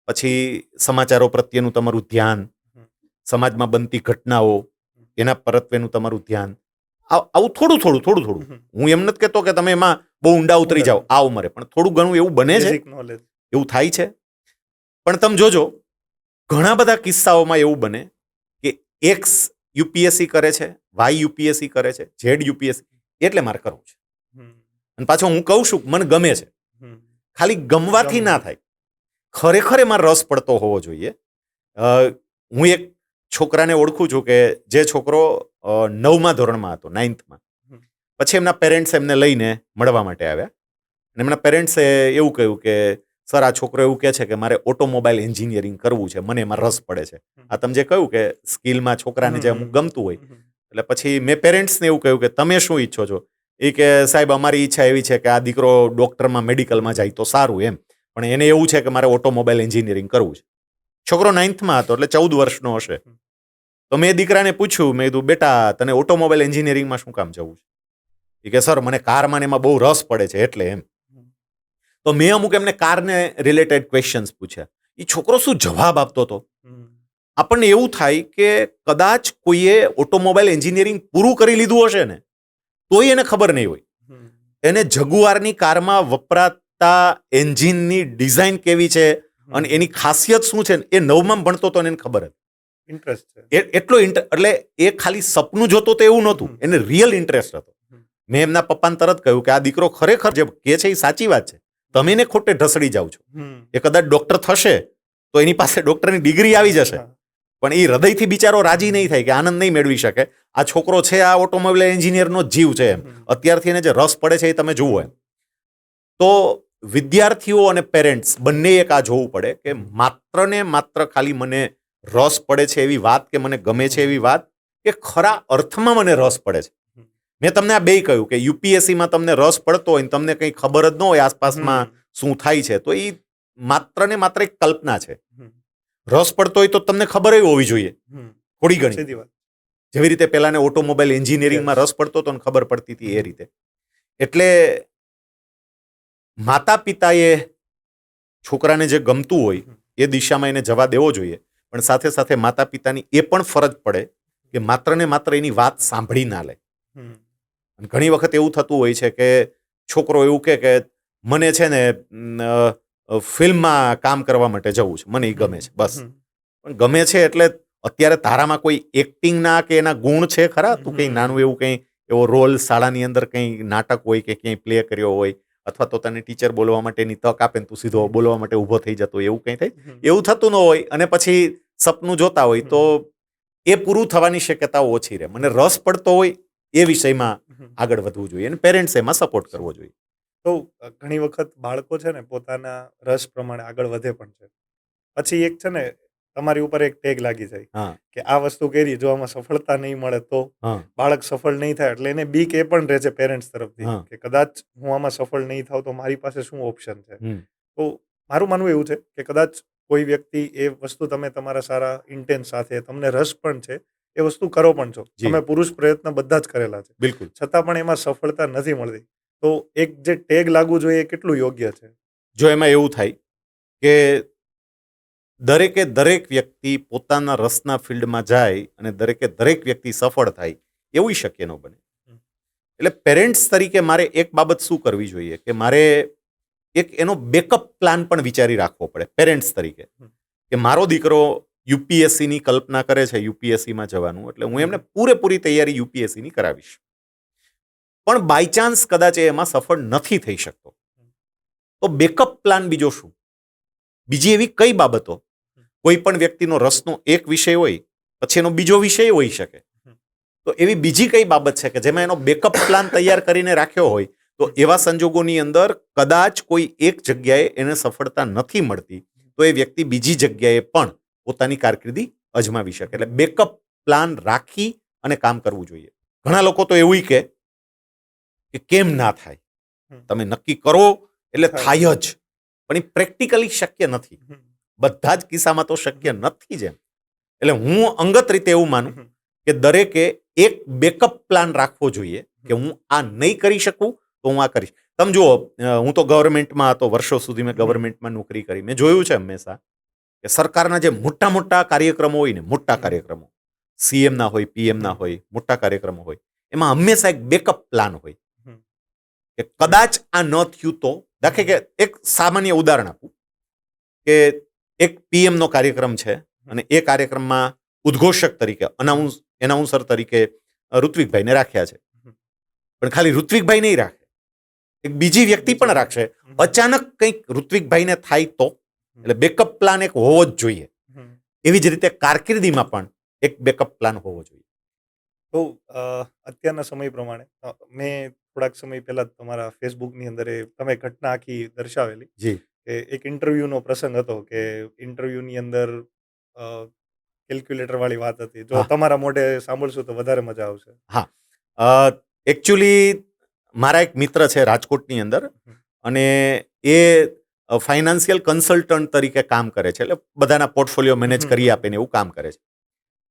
પછી સમાચારો પ્રત્યેનું તમારું ધ્યાન, સમાજમાં બનતી ઘટનાઓ એના પરત્વેનું તમારું ધ્યાન, આવું થોડું થોડું. હું એમ નથી કહેતો કે તમે એમાં બહુ ઊંડા ઉતરી જાઓ આ ઉંમરે, પણ થોડું ઘણું એવું બને છે, એવું થાય છે. પણ તમે જોજો ઘણા બધા કિસ્સાઓમાં એવું બને કે એક્સ યુપીએસસી કરે છે, વાય યુપીએસસી કરે છે, ઝેડ યુપીએસસી, એટલે મારે કરવું છે. અને પાછો હું કહું છું મને ગમે છે, હમ. ખાલી ગમવાથી ના થાય, ખરેખર એમાં રસ પડતો હોવો જોઈએ. હું એક છોકરાને ઓળખું છું કે જે છોકરો 9મા ધોરણમાં હતો, 9thમાં. પછી એમના પેરેન્ટ્સ એમને લઈને મળવા માટે આવ્યા અને એમના પેરેન્ટ્સે એવું કહ્યું કે સર, આ છોકરો એવું કહે છે કે મારે ઓટોમોબાઈલ એન્જિનિયરિંગ કરવું છે, મને એમાં રસ પડે છે. આ તમે જે કહ્યું કે સ્કિલમાં છોકરાને જે અમુક ગમતું હોય, એટલે પછી મેં પેરેન્ટ્સને એવું કહ્યું કે તમે શું ઈચ્છો છો? એ કે સાહેબ અમારી ઈચ્છા એવી છે કે આ દીકરો ડોક્ટરમાં મેડિકલમાં જાય તો સારું એમ, પણ એને એવું છે કે મારે ઓટોમોબાઈલ એન્જિનિયરિંગ કરવું છે. છોકરો 9thમાં હતો એટલે 14 વર્ષનો હશે. તો મેં દીકરાને પૂછ્યું, મેં કીધું બેટા તને ઓટોમોબાઈલ એન્જિનિયરિંગમાં શું કામ જવું છે? એ કે સર મને કારમાં એમાં બહુ રસ પડે છે એટલે એમ. તો મેં અમુક એમને કારને રિલેટેડ ક્વેશ્ચન્સ પૂછ્યા. એ છોકરો શું જવાબ આપતો હતો. આપણને એવું થાય કે કદાચ કોઈએ ઓટોમોબાઈલ એન્જિનિયરિંગ પૂરું કરી લીધું હશે ને તોય એને ખબર નહીં હોય. એને જગુઆરની કારમાં વપરાતા એન્જિનની ડિઝાઇન કેવી છે અને એની ખાસિયત શું છે એ 9માં ભણતો તો એને ખબર હતી. ઇન્ટરેસ્ટ છે એટલો એટલે એ ખાલી સપનું જોતો તો એવું નહોતું, એને રિયલ ઇન્ટરેસ્ટ હતો. મેં એમના પપ્પાને તરત કહ્યું કે આ દીકરો ખરેખર જે કહે છે એ સાચી વાત છે, તમે એને ખોટે ઢસડી જાવ છો. એ કદાચ ડોક્ટર થશે તો એની પાસે ડોક્ટરની ડિગ્રી આવી જશે, પણ એ હૃદયથી બિચારો રાજી નહીં થાય કે આનંદ નહીં મેળવી શકે. આ છોકરો છે આ ઓટોમોબાઈલ એન્જિનિયરનો જીવ છે એમ, અત્યારથી એને જે રસ પડે છે એ તમે જુઓ એમ. તો વિદ્યાર્થીઓ અને પેરેન્ટ્સ બંને એક આ જોવું પડે કે માત્ર ને માત્ર ખાલી મને રસ પડે છે એવી વાત કે મને ગમે છે એવી વાત, કે ખરા અર્થમાં મને રસ પડે છે. મેં તમને આ બેય કહ્યું કે યુપીએસસીમાં તમને રસ પડતો હોય ને તમને કંઈ ખબર જ ન હોય આસપાસમાં શું થાય છે, તો એ માત્ર ને માત્ર એક કલ્પના છે. રસ પડતો હોય તો તમને ખબર હોવી જોઈએ થોડી ઘણી, જેવી રીતે પેલાને ઓટોમોબાઈલ એન્જિનિયરિંગમાં રસ પડતો તો ખબર પડતી હતી એ રીતે. એટલે માતા પિતાએ છોકરાને જે ગમતું હોય એ દિશામાં એને જવા દેવો જોઈએ, પણ સાથે સાથે માતા પિતાની એ પણ ફરજ પડે કે માત્ર ને માત્ર એની વાત સાંભળી ના લે. ઘણી વખત એવું થતું હોય છે કે છોકરો એવું કે મને છે ને ફિલ્મમાં કામ કરવા માટે જવું છે, મને એ ગમે છે બસ. પણ ગમે છે એટલે અત્યારે તારામાં કોઈ એક્ટિંગના કે એના ગુણ છે ખરા? તું કંઈ નાનું એવું કંઈ એવો રોલ શાળાની અંદર કંઈ નાટક હોય કે ક્યાંય પ્લે કર્યો હોય, અથવા તો તને ટીચર બોલવા માટેની તક આપે ને તું સીધો બોલવા માટે ઊભો થઈ જતો, એવું કંઈ થાય? એવું થતું ન હોય અને પછી સપનું જોતા હોય તો એ પૂરું થવાની શક્યતાઓ ઓછી રહે. મને રસ પડતો હોય એ વિષયમાં આગળ વધવું જોઈએ અને પેરેન્ટ્સ એમાં સપોર્ટ કરવો જોઈએ. તો ઘણી વખત બાળકો છે ને પોતાના રસ પ્રમાણે આગળ વધે પણ છે, પછી એક છે ને તમારી ઉપર એક ટેગ લાગી જાય કે આ વસ્તુ કરી, જો આમાં સફળતા નહીં મળે તો બાળક સફળ નહીં થાય, એટલે એને બીક એ પણ રહે છે પેરેન્ટ્સ તરફથી કે કદાચ હું આમાં સફળ નહીં થાવ તો મારી પાસે શું ઓપ્શન છે. તો મારું માનવું એવું છે કે કદાચ કોઈ વ્યક્તિ એ વસ્તુ તમે તમારા સારા ઇન્ટેન્સ સાથે તમને રસ પણ છે એ વસ્તુ કરો પણ છો, તમે પુરુષ પ્રયત્ન બધા જ કરેલા છે, બિલકુલ, છતાં પણ એમાં સફળતા નથી મળતી, તો એક જે ટેગ લાગવું જોઈએ એ કેટલું યોગ્ય છે? જો એમાં એવું થાય કે દરેક વ્યક્તિ પોતાના રસના ફિલ્ડમાં જાય અને દરેક વ્યક્તિ સફળ થાય એવું શક્ય ન બને. એટલે પેરેન્ટ્સ તરીકે મારે એક બાબત શું કરવી જોઈએ કે મારે એક એનો બેકઅપ પ્લાન પણ વિચારી રાખવો પડે પેરેન્ટ્સ તરીકે, કે મારો દીકરો યુપીએસસીની કલ્પના કરે છે યુપીએસસીમાં જવાનું, એટલે હું એમને પૂરેપૂરી તૈયારી યુપીએસસીની કરાવીશ. પણ બાયચાન્સ કદાચ એમાં સફળ નથી થઈ શકતો તો બેકઅપ પ્લાન બીજો શું? બીજી એવી કઈ બાબતો? કોઈ પણ વ્યક્તિનો રસનો એક વિષય હોય પછી એનો બીજો વિષય હોઈ શકે, તો એવી બીજી કઈ બાબત છે કે જેમાં એનો બેકઅપ પ્લાન તૈયાર કરીને રાખ્યો હોય તો એવા સંજોગોની અંદર કદાચ કોઈ એક જગ્યાએ એને સફળતા નથી મળતી તો એ વ્યક્તિ બીજી જગ્યાએ પણ પોતાની કારકિર્દી અજમાવી શકે. એટલે બેકઅપ પ્લાન રાખી અને કામ કરવું જોઈએ. ઘણા લોકો તો એવું કે કેમ ના થાય, તમે નક્કી કરો એટલે થાય જ, પણ એ પ્રેક્ટિકલી શક્ય નથી. બધા જ કિસ્સામાં તો શક્ય નથી જ એમ. એટલે હું અંગત રીતે એવું માનું કે દરેકે એક બેકઅપ પ્લાન રાખવો જોઈએ કે હું આ નહીં કરી શકું તો હું આ કરીશ. તમે જુઓ, હું તો ગવર્મેન્ટમાં હતો, વર્ષો સુધી મેં ગવર્મેન્ટમાં નોકરી કરી. મેં જોયું છે હંમેશા કે સરકારના જે મોટા મોટા કાર્યક્રમો હોય ને, મોટા કાર્યક્રમો સીએમના હોય, પીએમના હોય, મોટા કાર્યક્રમો હોય, એમાં હંમેશા એક બેકઅપ પ્લાન હોય કે કદાચ આ ન થયું તો. દાખલે કે એક સામાન્ય ઉદાહરણ આપું કે એક પીએમનો કાર્યક્રમ છે અને એ કાર્યક્રમમાં ઉદ્ઘોષક તરીકે એનાઉન્સર તરીકે ઋત્વિકભાઈને રાખ્યા છે, પણ ખાલી ઋત્વિકભાઈ નહીં રાખે, એક બીજી વ્યક્તિ પણ રાખશે. અચાનક કંઈક ઋત્વિકભાઈને થાય તો, એટલે બેકઅપ પ્લાન એક હોવો જ જોઈએ. એવી જ રીતે કારકિર્દીમાં પણ એક બેકઅપ પ્લાન હોવો જોઈએ. તો અત્યારના સમય પ્રમાણે મેં થોડાક સમય પહેલા તમારા ફેસબુકની અંદર તમે ઘટના આખી દર્શાવેલી જી કે એક ઇન્ટરવ્યુનો પ્રસંગ હતો કે ઇન્ટરવ્યુની અંદર કેલ્ક્યુલેટર વાળી વાત હતી. જો હા. તમારા મોઢે સાંભળશું તો વધારે મજા આવશે. હા, એકચ્યુઅલી મારા એક મિત્ર છે રાજકોટની અંદર, અને એ ફાઇનાન્શિયલ કન્સલ્ટન્ટ તરીકે કામ કરે છે, એટલે બધાના પોર્ટફોલિયો મેનેજ કરી આપે ને એવું કામ કરે છે.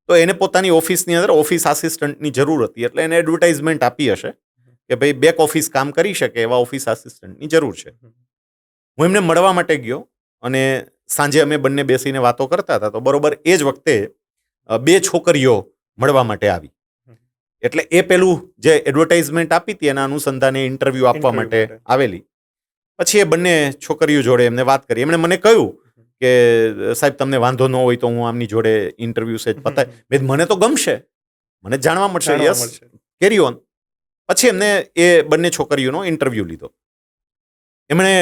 તો એને પોતાની ઓફિસની અંદર ઓફિસ આસિસ્ટન્ટની જરૂર હતી, એટલે એને એડવર્ટાઇઝમેન્ટ આપી હશે કે ભાઈ બેક ઓફિસ કામ કરી શકે એવા ઓફિસ આસિસ્ટન્ટની જરૂર છે. હું એમને મળવા માટે ગયો, અને સાંજે અમે બંને બેસીને વાતો કરતા હતા, તો બરોબર એ જ વખતે 2 છોકરીઓ મળવા માટે આવી. એટલે એ પેલું જે એડવર્ટાઇઝમેન્ટ આપી હતી એના અનુસંધાને ઇન્ટરવ્યુ આપવા માટે આવેલી. પછી એ બંને છોકરીઓ જોડે એમને વાત કરી. એમણે મને કહ્યું કે સાહેબ તમને વાંધો ન હોય તો હું આમની જોડે ઇન્ટરવ્યુ સેજ પતાય. મને તો ગમશે, મને જાણવા મળશે. Yes, carry on. પછી એમને એ બંને છોકરીઓનો ઇન્ટરવ્યુ લીધો. એમણે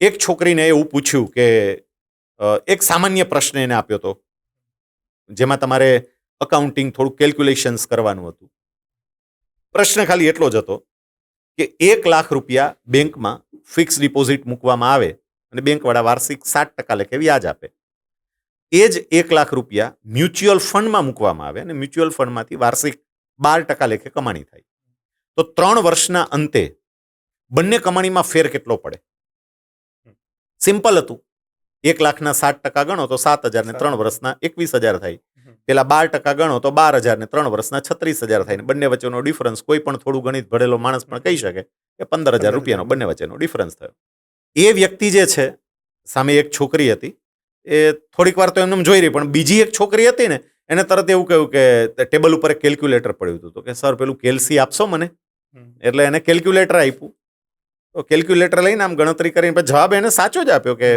એક છોકરીને એવું પૂછ્યું કે એક સામાન્ય પ્રશ્ન એને આપ્યો હતો, જેમાં તમારે અકાઉન્ટિંગ થોડું કેલ્ક્યુલેશન્સ કરવાનું હતું. પ્રશ્ન ખાલી એટલો જ હતો કે 1 લાખ રૂપિયા બેંકમાં ફિક્સ ડિપોઝિટ મૂકવામાં આવે અને બેંકવાળા વાર્ષિક 7% લેખે વ્યાજ આપે. એ જ 1 લાખ રૂપિયા મ્યુચ્યુઅલ ફંડમાં મૂકવામાં આવે અને મ્યુચ્યુઅલ ફંડમાંથી વાર્ષિક 12% લેખે કમાણી થાય. તો 3 વર્ષના અંતે બંને કમાણીમાં ફેર કેટલો પડે? સિમ્પલ હતું. 1 લાખના 7% ગણો તો 7,000 ને 3 વર્ષના 21,000 થાય. પેલા 12% ગણો તો 12,000 ને 3 વર્ષના 36,000 થાય. ને બંને વચ્ચેનો ડિફરન્સ કોઈ પણ થોડું ગણિત ભણેલો માણસ પણ કહી શકે કે 15,000 રૂપિયાનો બંને વચ્ચેનો ડિફરન્સ થયો. એ વ્યક્તિ જે છે, સામે એક છોકરી હતી, એ થોડીક વાર તો એમને જોઈ રહી, પણ બીજી એક છોકરી હતી ને, એને તરત એવું કહ્યું કે ટેબલ ઉપર એક કેલ્ક્યુલેટર પડ્યું હતું, તો કે સર પેલું કેલ્સી આપશો મને? એટલે એને કેલ્ક્યુલેટર આપ્યું. તો કેલ્ક્યુલેટર લઈને આમ ગણતરી કરીને જવાબ એને સાચો જ આપ્યો કે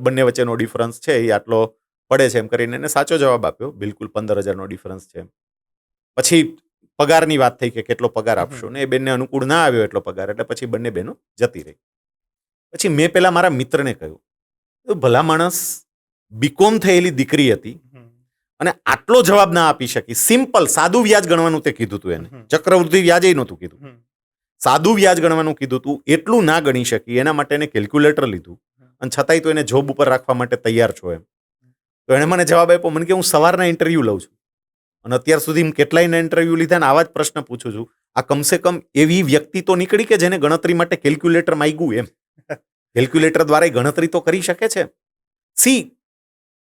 બંને વચ્ચેનો ડિફરન્સ છે એ આટલો પડે છે, એમ કરીને એને સાચો જવાબ આપ્યો. બિલકુલ 15,000નો ડિફરન્સ છે. પછી પગારની વાત થઈ કે કેટલો પગાર આપશો, ને એ બેનને અનુકૂળ ના આવ્યો એટલો પગાર, એટલે પછી બંને બહેનો જતી રહી. પછી મેં પેલા મારા મિત્રને કહ્યું, ભલા માણસ, બીકોમ થયેલી દીકરી હતી અને આટલો જવાબ ના આપી શકી. સિમ્પલ સાદું વ્યાજ ગણવાનું તે કીધું હતું એને, ચક્રવૃદ્ધિ વ્યાજ નહોતું કીધું, સાદું વ્યાજ ગણવાનું કીધું હતું. એટલું ના ગણી શકી, એના માટે એને કેલ્ક્યુલેટર લીધું, અને છતાંય તો એને જોબ ઉપર રાખવા માટે તૈયાર છો એમ. તો એણે મને જવાબ આપ્યો, મને કે હું સવારના ઇન્ટરવ્યુ લઉં છું અને અત્યાર સુધી કેટલાયના ઇન્ટરવ્યુ લીધા ને આવા જ પ્રશ્ન પૂછું છું. આ કમસે કમ એવી વ્યક્તિ તો નીકળી કે જેને ગણતરી માટે કેલ્ક્યુલેટર માંગ્યું એમ. કેલ્ક્યુલેટર દ્વારા ગણતરી તો કરી શકે છે. સી,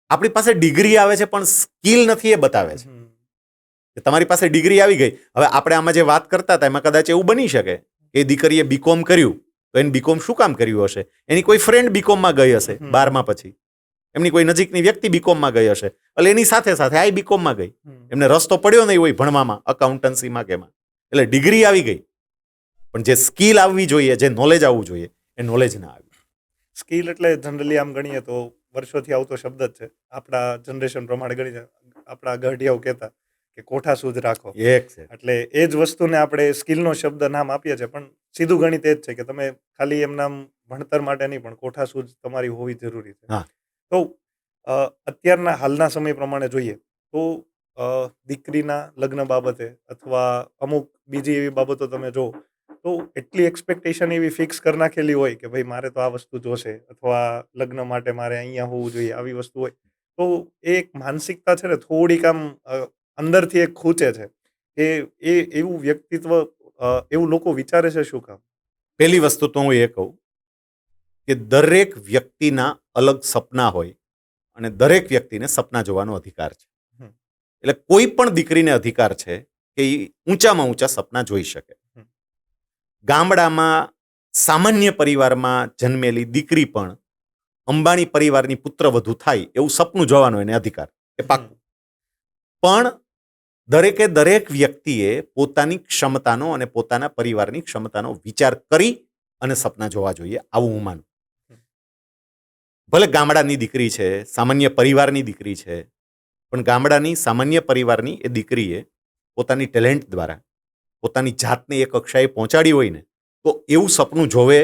આપણી પાસે ડિગ્રી આવે છે પણ સ્કિલ નથી, એ બતાવે છે કે તમારી પાસે ડિગ્રી આવી ગઈ. હવે આપણે આમાં જે વાત કરતા હતા એમાં કદાચ એવું બની શકે કે દીકરીએ બીકોમ કર્યું, તો એને બીકોમ શું કામ કર્યું હશે? એની કોઈ ફ્રેન્ડ બીકોમમાં ગઈ હશે 12મા પછી, એમની કોઈ નજીકની વ્યક્તિ બીકોમમાં ગઈ હશે, એટલે એની સાથે સાથે આ બીકોમમાં ગઈ. એમને રસ્તો પડ્યો નહીં હોય ભણવામાં, અકાઉન્ટન્સીમાં કે એમાં, એટલે ડિગ્રી આવી ગઈ, પણ જે સ્કિલ આવવી જોઈએ, જે નોલેજ આવવું જોઈએ, એ નોલેજ ના આવ્યું. સ્કિલ એટલે જનરલી આમ ગણીએ તો વર્ષોથી આવતો શબ્દ જ છે. આપણા જનરેશન પ્રમાણે ગણીએ, આપણા ગઢિયાઓ કહેતા કે કોઠા સૂઝ રાખો. એટલે એ જ વસ્તુને આપણે સ્કિલનો શબ્દ નામ આપીએ છીએ, પણ સીધું ગણિત એ જ છે કે તમે ખાલી એમના ભણતર માટે નહીં, પણ કોઠા સૂઝ તમારી હોવી જરૂરી છે. તો અત્યારના હાલના સમય પ્રમાણે જોઈએ તો દીકરીના લગ્ન બાબતે અથવા અમુક બીજી એવી બાબતો તમે જો તો એટલી એક્સપેક્ટેશન એવી ફિક્સ કરી નાખેલી હોય કે ભાઈ મારે તો આ વસ્તુ જોશે, અથવા લગ્ન માટે મારે અહીંયા હોવું જોઈએ, આવી વસ્તુ હોય. તો એ એક માનસિકતા છે ને, થોડીક આમ અંદરથી એક ખૂંચે છે કે એ એવું વ્યક્તિત્વ એવું લોકો વિચારે છે શું કામ? પહેલી વસ્તુ તો હું એ કહું કે દરેક વ્યક્તિના અલગ સપના હોય અને દરેક વ્યક્તિને સપના જોવાનો અધિકાર છે. એટલે કોઈ પણ દીકરીને અધિકાર છે કે એ ઊંચામાં ઊંચા સપના જોઈ શકે. ગામડામાં સામાન્ય પરિવારમાં જન્મેલી દીકરી પણ અંબાણી પરિવારની પુત્રવધુ થાય એવું સપનું જોવાનો એને અધિકાર, એ પાક્કું. પણ દરેક વ્યક્તિએ પોતાની ક્ષમતાનો અને પોતાના પરિવારની ક્ષમતાનો વિચાર કરી અને સપના જોવા જોઈએ, આવું હું માનું. ભલે ગામડાની દીકરી છે, સામાન્ય પરિવારની દીકરી છે, પણ ગામડાની સામાન્ય પરિવારની એ દીકરીએ પોતાની ટેલેન્ટ દ્વારા પોતાની જાતને એ કક્ષાએ પહોંચાડી હોય ને, તો એવું સપનું જોવે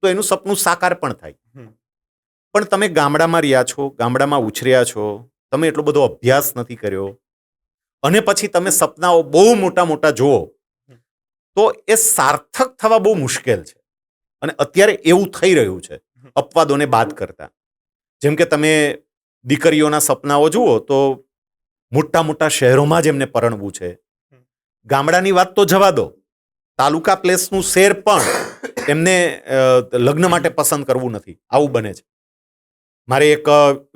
તો એનું સપનું સાકાર પણ થાય. હમ. પણ તમે ગામડામાં રહ્યા છો, ગામડામાં ઉછર્યા છો, તમે એટલો બધો અભ્યાસ નથી કર્યો અને પછી તમે સપનાઓ બહુ મોટા મોટા જુઓ, તો એ સાર્થક થવા બહુ મુશ્કેલ છે. અને અત્યારે એવું થઈ રહ્યું છે અપવાદોને બાદ કરતા. જેમ કે તમે દીકરીઓના સપનાઓ જુઓ તો મોટા મોટા શહેરોમાં જ એમને પરણવું છે. ગામડાની વાત તો જવા દો, તાલુકા પ્લેસનું શેર પણ એમને લગ્ન માટે પસંદ કરવું નથી. આવું બને છે. મારે એક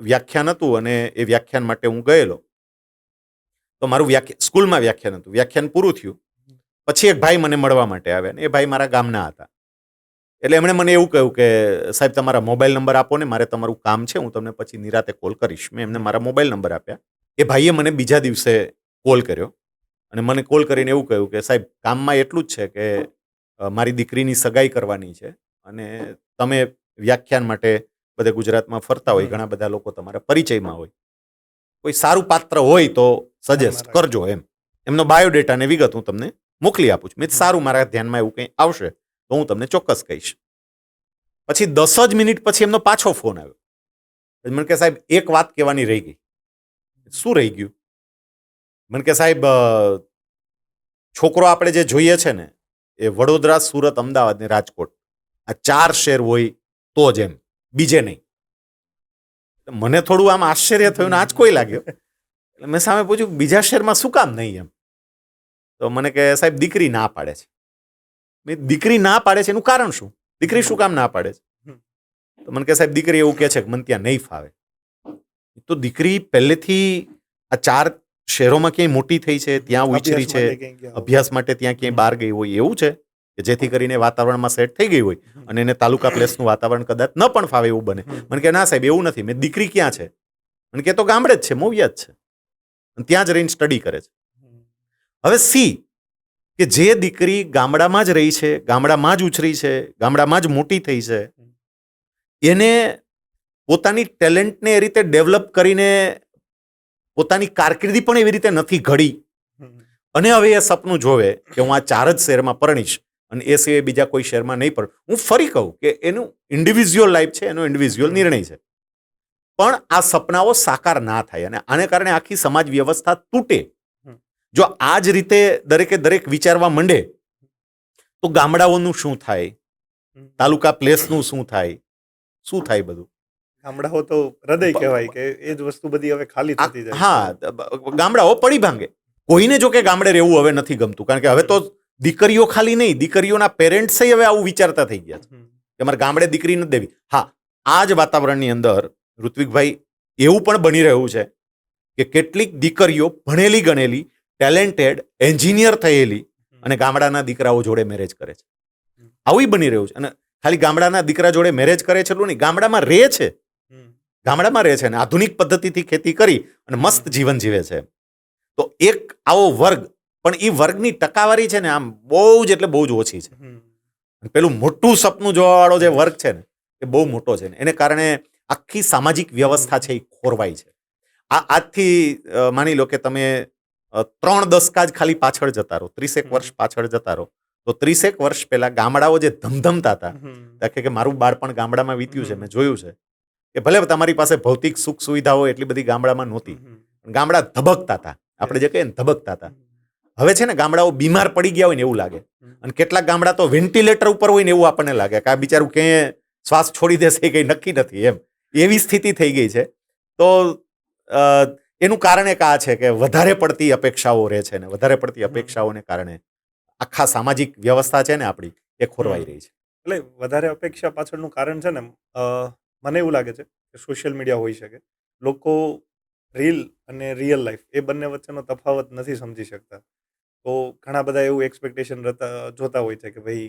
વ્યાખ્યાન હતું અને એ વ્યાખ્યાન માટે હું ગયેલો. તો મારું સ્કૂલમાં વ્યાખ્યાન હતું. વ્યાખ્યાન પૂરું થયું પછી એક ભાઈ મને મળવા માટે આવ્યા ને એ ભાઈ મારા ગામના હતા. એટલે એમણે મને એવું કહ્યું કે સાહેબ તમારા મોબાઈલ નંબર આપો ને, મારે તમારું કામ છે, હું તમને પછી નિરાતે કોલ કરીશ. મેં એમને મારા મોબાઈલ નંબર આપ્યા. એ ભાઈએ મને બીજા દિવસે કોલ કર્યો અને મને કોલ કરીને એવું કહ્યું કે સાહેબ કામમાં એટલું જ છે કે મારી દીકરીની સગાઈ કરવાની છે અને તમે વ્યાખ્યાન માટે બધે ગુજરાતમાં ફરતા હોય, ઘણા બધા લોકો તમારા પરિચયમાં હોય, કોઈ સારું પાત્ર હોય તો સજેસ્ટ કરજો. એમનો બાયોડેટા ને વિગત હું તમને મોકલી આપું છું. મેં સારું, મારા ધ્યાનમાં એવું કંઈ આવશે તો હું તમને ચોક્કસ કહીશ. પછી 10 જ મિનિટ પછી એમનો પાછો ફોન આવ્યો. મને કે સાહેબ એક વાત કહેવાની રહી ગઈ. શું રહી ગયું? મને કે સાહેબ છોકરો આપણે જે જોઈએ છે ને એ વડોદરા, સુરત, અમદાવાદ ને રાજકોટ, આ 4 શહેર હોય તો જ, એમ બીજે નહીં. મને થોડું આમ આશ્ચર્ય થયું ને આંચકોય લાગ્યો. એટલે મેં સામે પૂછ્યું બીજા શહેરમાં શું કામ નહીં એમ? તો મને કે સાહેબ દીકરી ના પાડે છે. મેં દીકરી ના પાડે છે એનું કારણ શું? દીકરી શું કામ ના પાડે છે? તો મને કે સાહેબ દીકરી એવું કહે છે કે મને ત્યાં નહીં ફાવે. તો દીકરી પહેલેથી આ 4 શહેરોમાં ક્યાંય મોટી થઈ છે, ત્યાં ઉછરી છે, અભ્યાસ માટે ત્યાં ક્યાંય બહાર ગઈ હોય એવું છે કે જેથી કરીને વાતાવરણમાં સેટ થઈ ગઈ હોય અને એને તાલુકા પ્લેસનું વાતાવરણ કદાચ ન પણ ફાવે એવું બને. મને કે ના સાહેબ એવું નથી. મેં દીકરી ક્યાં છે? મને કે તો ગામડે જ છે, મોવિયા જ છે, ત્યાં જ રહીને સ્ટડી કરે છે. હવે સી કે જે દીકરી ગામડામાં જ રહી છે, ગામડામાં જ ઉછરી છે, ગામડામાં જ મોટી થઈ છે, એને પોતાની ટેલેન્ટને એ રીતે ડેવલપ કરીને પોતાની કારકિર્દી પણ એવી રીતે નથી ઘડી અને હવે એ સપનું જોવે કે હું આ 4 જ શહેરમાં પરણીશ અને એ સિવાય બીજા કોઈ શહેરમાં નહીં પણ. હું ફરી કહું કે એનું ઇન્ડિવિજ્યુઅલ લાઈફ છે, એનો ઇન્ડિવિજ્યુઅલ નિર્ણય છે, પણ આ સપનાઓ સાકાર ના થાય અને આને કારણે આખી સમાજ વ્યવસ્થા તૂટે. જો આ જ રીતે દરેકે દરેક વિચારવા માંડે તો ગામડાઓનું શું થાય, તાલુકા પ્લેસનું શું થાય, શું થાય બધું? ગામડાઓ તો હૃદય કહેવાય કે એ જ વસ્તુ બધી હવે ખાલી થતી જાય. હા, ગામડાઓ પડી ભાંગે. કોઈને જો કે ગામડે રહેવું હવે નથી ગમતું, કારણ કે હવે તો દીકરીઓ ખાલી નહીં, દીકરીઓના પેરેન્ટ્સ હવે આવું વિચારતા થઈ ગયા છે કે અમારે ગામડે દીકરી નથી દેવી. હા, આ જ વાતાવરણની અંદર ઋત્વિકભાઈ એવું પણ બની રહ્યું છે કે કેટલીક દીકરીઓ ભણેલી ગણેલી, ટેલેન્ટેડ, એન્જિનિયર થયેલી અને ગામડાના દીકરાઓ જોડે મેરેજ કરે છે. આવું બની રહ્યું છે. અને ખાલી ગામડાના દીકરા જોડે મેરેજ કરે છે એટલું નહીં, ગામડામાં રહે છે, ગામડામાં રહે છે અને આધુનિક પદ્ધતિથી ખેતી કરી અને મસ્ત જીવન જીવે છે. તો એક આવો વર્ગ, પણ એ વર્ગની ટકાવારી છે ને આમ બહુ જ એટલે બહુ જ ઓછી છે. પેલું મોટું સપનું જોવાવાળો જે વર્ગ છે ને એ બહુ મોટો છે ને એને કારણે આખી સામાજિક વ્યવસ્થા છે એ ખોરવાઈ છે. આજથી માની લો કે તમે 3 દશકા જ ખાલી પાછળ જતા રહો, 30 વર્ષ પાછળ જતા રહો, તો 30 વર્ષ પહેલા ગામડાઓ જે ધમધમતા હતા, કે મારું બાળપણ ગામડામાં વીત્યું છે, મેં જોયું છે કે ભલે તમારી પાસે ભૌતિક સુખ સુવિધાઓ એટલી બધી ગામડામાં નહોતી, ગામડા ધબકતા હતા, આપણે જે કહીએ ને ધબકતા હતા. હવે છે ને ગામડાઓ બીમાર પડી ગયા હોય ને એવું લાગે અને કેટલાક ગામડા તો વેન્ટિલેટર ઉપર હોય ને એવું આપણને લાગે કે આ બિચારું ક્યાંય શ્વાસ છોડી દેશે કંઈ નક્કી નથી, એવી સ્થિતિ થઈ ગઈ છે. તો એનું કારણ એક આ છે કે વધારે પડતી અપેક્ષાઓ રહે છે ને વધારે પડતી અપેક્ષાઓને કારણે આખા સામાજિક વ્યવસ્થા છે ને આપણી એ ખોરવાઈ રહી છે. એટલે વધારે અપેક્ષા પાછળનું કારણ છે ને મને એવું લાગે છે કે સોશિયલ મીડિયા હોઈ શકે. લોકો રીલ અને રિયલ લાઈફ એ બંને વચ્ચેનો તફાવત નથી સમજી શકતા. તો ઘણા બધા એવું એક્સપેક્ટેશન જોતા હોય છે કે ભાઈ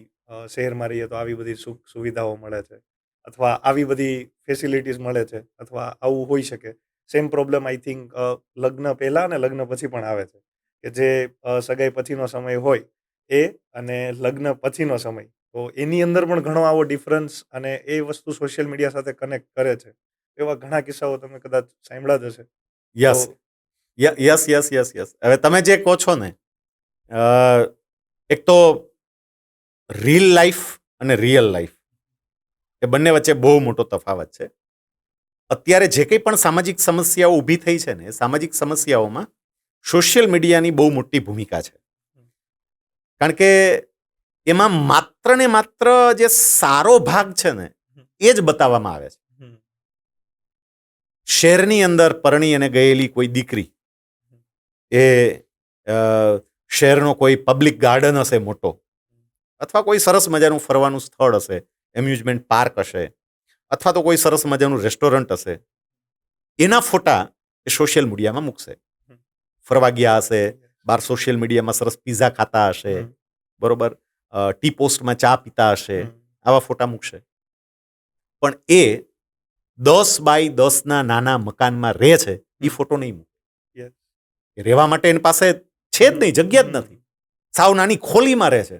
શહેરમાં રહીએ તો આવી બધી સુખ સુવિધાઓ મળે છે અથવા આવી બધી ફેસિલિટીઝ મળે છે અથવા આવું હોઈ શકે. સેમ પ્રોબ્લેમ આઈ થિંક લગ્ન પહેલાં અને લગ્ન પછી પણ આવે છે કે જે સગાઈ પછીનો સમય હોય એ અને લગ્ન પછીનો સમય, તો એની અંદર પણ ઘણો આવો ડિફરન્સ અને એ વસ્તુ સોશિયલ મીડિયા સાથે કનેક્ટ કરે છે. એવા ઘણા કિસ્સાઓ તમે કદાચ સાંભળ્યા જ હશે. Yes yes yes yes yes. હવે તમે જે કહો છો ને, એક તો રીલ લાઈફ અને રિયલ લાઈફ એ બંને વચ્ચે બહુ મોટો તફાવત છે. અત્યારે જે કંઈ પણ સામાજિક સમસ્યાઓ ઊભી થઈ છે ને, એ સામાજિક સમસ્યાઓમાં સોશિયલ મીડિયાની બહુ મોટી ભૂમિકા છે. કારણ કે એમાં માત્ર ને માત્ર જે સારો ભાગ છે ને એ જ બતાવવામાં આવે છે. શહેરની અંદર પરણી અને ગયેલી કોઈ દીકરી એ શહેરનો કોઈ પબ્લિક ગાર્ડન હશે મોટો, અથવા કોઈ સરસ મજાનું ફરવાનું સ્થળ હશે, એમ્યુઝમેન્ટ પાર્ક હશે, અથવા તો કોઈ સરસ મજાનું રેસ્ટોરન્ટ હશે, એના ફોટા એ સોશિયલ મીડિયામાં મૂકશે. ફરવા ગયા હશે, બહાર સોશિયલ મીડિયામાં સરસ પિઝા ખાતા હશે, બરોબર, ટી પોસ્ટમાં ચા પીતા હશે, આવા ફોટા મૂકશે. પણ એ 10x10 નાના મકાનમાં રહે છે, એ ફોટો નહીં મૂકે. રહેવા માટે એની પાસે છે જ નહીં, જગ્યા જ નથી, સાવ નાની ખોલીમાં રહે છે,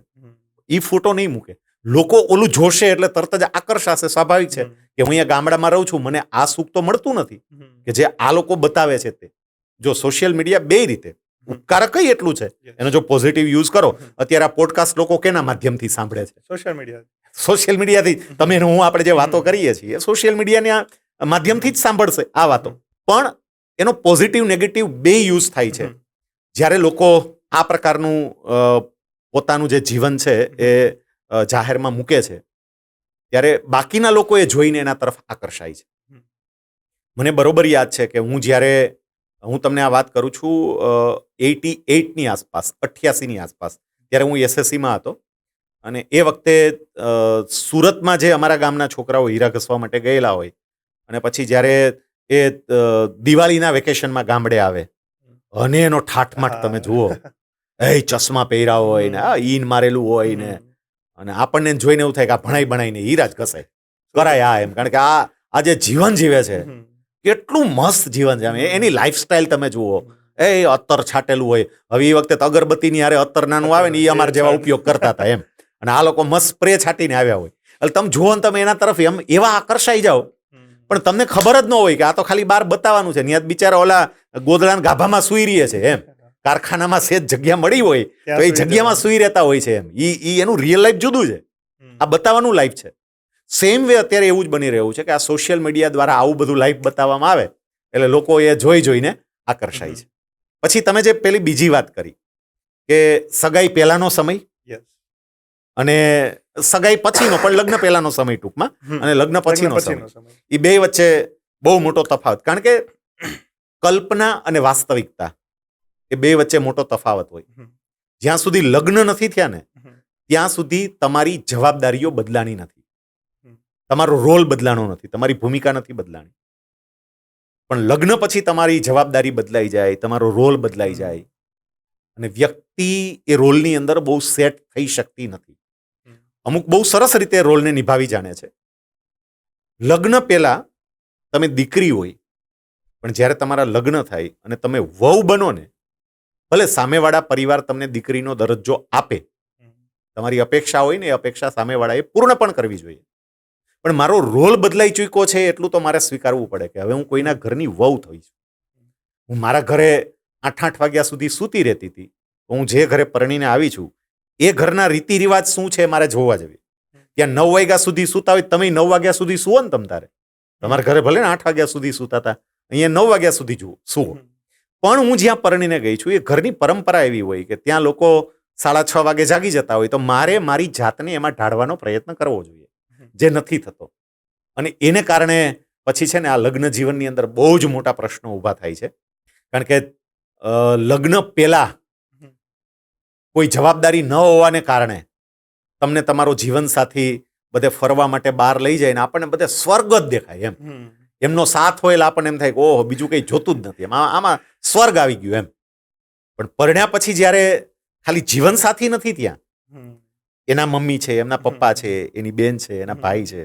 એ ફોટો નહીં મૂકે. લોકો ઓલું જોશે એટલે તરત જ આકર્ષાશે. સ્વાભાવિક છે કે હું અહીંયા ગામડામાં રહું છું, મને આ સુખ તો મળતું નથી કે જે આ લોકો બતાવે છે તે. જો સોશિયલ મીડિયા બે રીતે ઉપકારક એટલું છે, એનો જો પોઝિટિવ યુઝ કરો. અત્યારે આ પોડકાસ્ટ લોકો કેના માધ્યમથી સાંભળે છે? સોશિયલ મીડિયાથી. તમે હું આપણે જે વાતો કરીએ છીએ સોશિયલ મીડિયાના માધ્યમથી જ સાંભળશે આ વાતો. પણ એનો પોઝિટિવ નેગેટિવ બે યુઝ થાય છે. જ્યારે લોકો આ પ્રકારનું પોતાનું જે જીવન છે એ જાહેરમાં મૂકે છે, ત્યારે બાકીના લોકો એ જોઈને એના તરફ આકર્ષાય છે. મને બરોબર યાદ છે કે હું તમને આ વાત કરું છું 88ની આસપાસ, 88ની આસપાસ, ત્યારે હું એસએસસીમાં હતો. અને એ વખતે સુરતમાં જે અમારા ગામના છોકરાઓ હીરા ઘસવા માટે ગયેલા હોય, અને પછી જ્યારે એ દિવાળીના વેકેશનમાં ગામડે આવે અને એનો ઠાઠમાઠ તમે જુઓ, એ ચશ્મા પહેર્યા હોય ને ઈન મારેલું હોય ને, અને આપણને જોઈને એવું થાય કે આ ભણાઈને હીરા જ ઘસે કરાય આ એમ. કારણ કે આ જે જીવન જીવે છે કેટલું મસ્ત જીવન છે. એની લાઈફસ્ટાઈલ તમે જુઓ, એ અત્તર છાટેલું હોય. હવે એ વખતે અગરબત્તીની હારે અત્તર નાનું આવે ને એ અમારા જેવા ઉપયોગ કરતા હતા એમ. અને આ લોકો મસ્ત સ્પ્રે છાટીને આવ્યા હોય. એટલે તમે જુઓ ને તમે એના તરફ એમ એવા આકર્ષાઈ જાઓ, પણ તમને ખબર જ ન હોય કે આ તો ખાલી બહાર બતાવવાનું છે. ત્યાં બિચારા ઓલા ગોદડાના ગાભામાં સૂઈ રહે છે એમ. કારખાનામાં સેજ જગ્યા મળી હોય તો એ જગ્યામાં સૂઈ રહેતા હોય છે એમ. એનું રિયલ લાઈફ જુદું છે, આ બતાવવાનું લાઈફ છે. સેમ વે અત્યારે એવું જ બની રહ્યું છે કે આ સોશિયલ મીડિયા દ્વારા આવું બધું લાઈફ બતાવવામાં આવે એટલે લોકો એ જોઈને આકર્ષાય છે. પછી તમે જે પેલી બીજી વાત કરી કે સગાઈ પહેલાનો સમય અને સગાઈ પછીનો, પણ લગ્ન પહેલાનો સમય ટૂંકમાં, અને લગ્ન પછીનો સમય, એ બે વચ્ચે બહુ મોટો તફાવત. કારણ કે કલ્પના અને વાસ્તવિકતા એ બે વચ્ચે મોટો તફાવત હોય. જ્યાં સુધી લગ્ન નથી થયા ને ત્યાં સુધી તમારી જવાબદારીઓ બદલાની નથી, તમારો રોલ બદલાનો નથી, તમારી ભૂમિકા નથી બદલાણી. પણ લગ્ન પછી તમારી જવાબદારી બદલાઈ જાય, તમારો રોલ બદલાઈ જાય, અને વ્યક્તિ એ રોલની અંદર બહુ સેટ થઈ શકતી નથી. અમુક બહુ સરસ રીતે રોલને નિભાવી જાણે છે. લગ્ન પહેલા તમે દીકરી હોય, પણ જ્યારે તમારા લગ્ન થાય અને તમે વહુ બનો ને, ભલે સામેવાળા પરિવાર તમને દીકરીનો દરજ્જો આપે, તમારી અપેક્ષા હોય ને એ અપેક્ષા સામેવાળાએ પૂર્ણ પણ કરવી જોઈએ. પણ મારો રોલ બદલાઈ ચૂક્યો છે એટલું તો મારે સ્વીકારવું પડે કે હવે હું કોઈના ઘરની વહુ થઈ છું. હું મારા ઘરે 8 વાગ્યા સુધી સૂતી રહેતી હતી, હું જે ઘરે પરણીને આવી છું એ ઘરના રીતિ રિવાજ શું છે મારે જોવા જવી. ત્યાં 9 વાગ્યા સુધી સૂતા હોય, તમે 9 વાગ્યા સુધી સુવો ને, તમારે તમારા ઘરે ભલે ને 8 વાગ્યા સુધી સૂતા હતા, અહીંયા 9 વાગ્યા સુધી સુવો. પણ હું જ્યાં પરણીને ગઈ છું એ ઘરની પરંપરા એવી હોય કે ત્યાં લોકો 6:30 વાગે જાગી જતા હોય, તો મારે મારી જાતને એમાં ઢાળવાનો પ્રયત્ન કરવો જોઈએ, જે નથી થતો. અને એને કારણે પછી છે ને આ લગ્ન જીવનની અંદર બહુ જ મોટા પ્રશ્નો ઊભા થાય છે. કારણ કે લગ્ન પહેલા કોઈ જવાબદારી ન હોવાને કારણે તમને તમારો જીવનસાથી બધે ફરવા માટે બહાર લઈ જાય ને આપણને બધે સ્વર્ગ જ દેખાય એમ. એમનો સાથ હોય એટલે આપણને એમ થાય કે ઓહો, બીજું કંઈ જોતું જ નથી, આમાં સ્વર્ગ આવી ગયું એમ. પણ પરણ્યા પછી જ્યારે ખાલી જીવનસાથી નથી, ત્યાં એના મમ્મી છે, એમના પપ્પા છે, એની બેન છે, એના ભાઈ છે,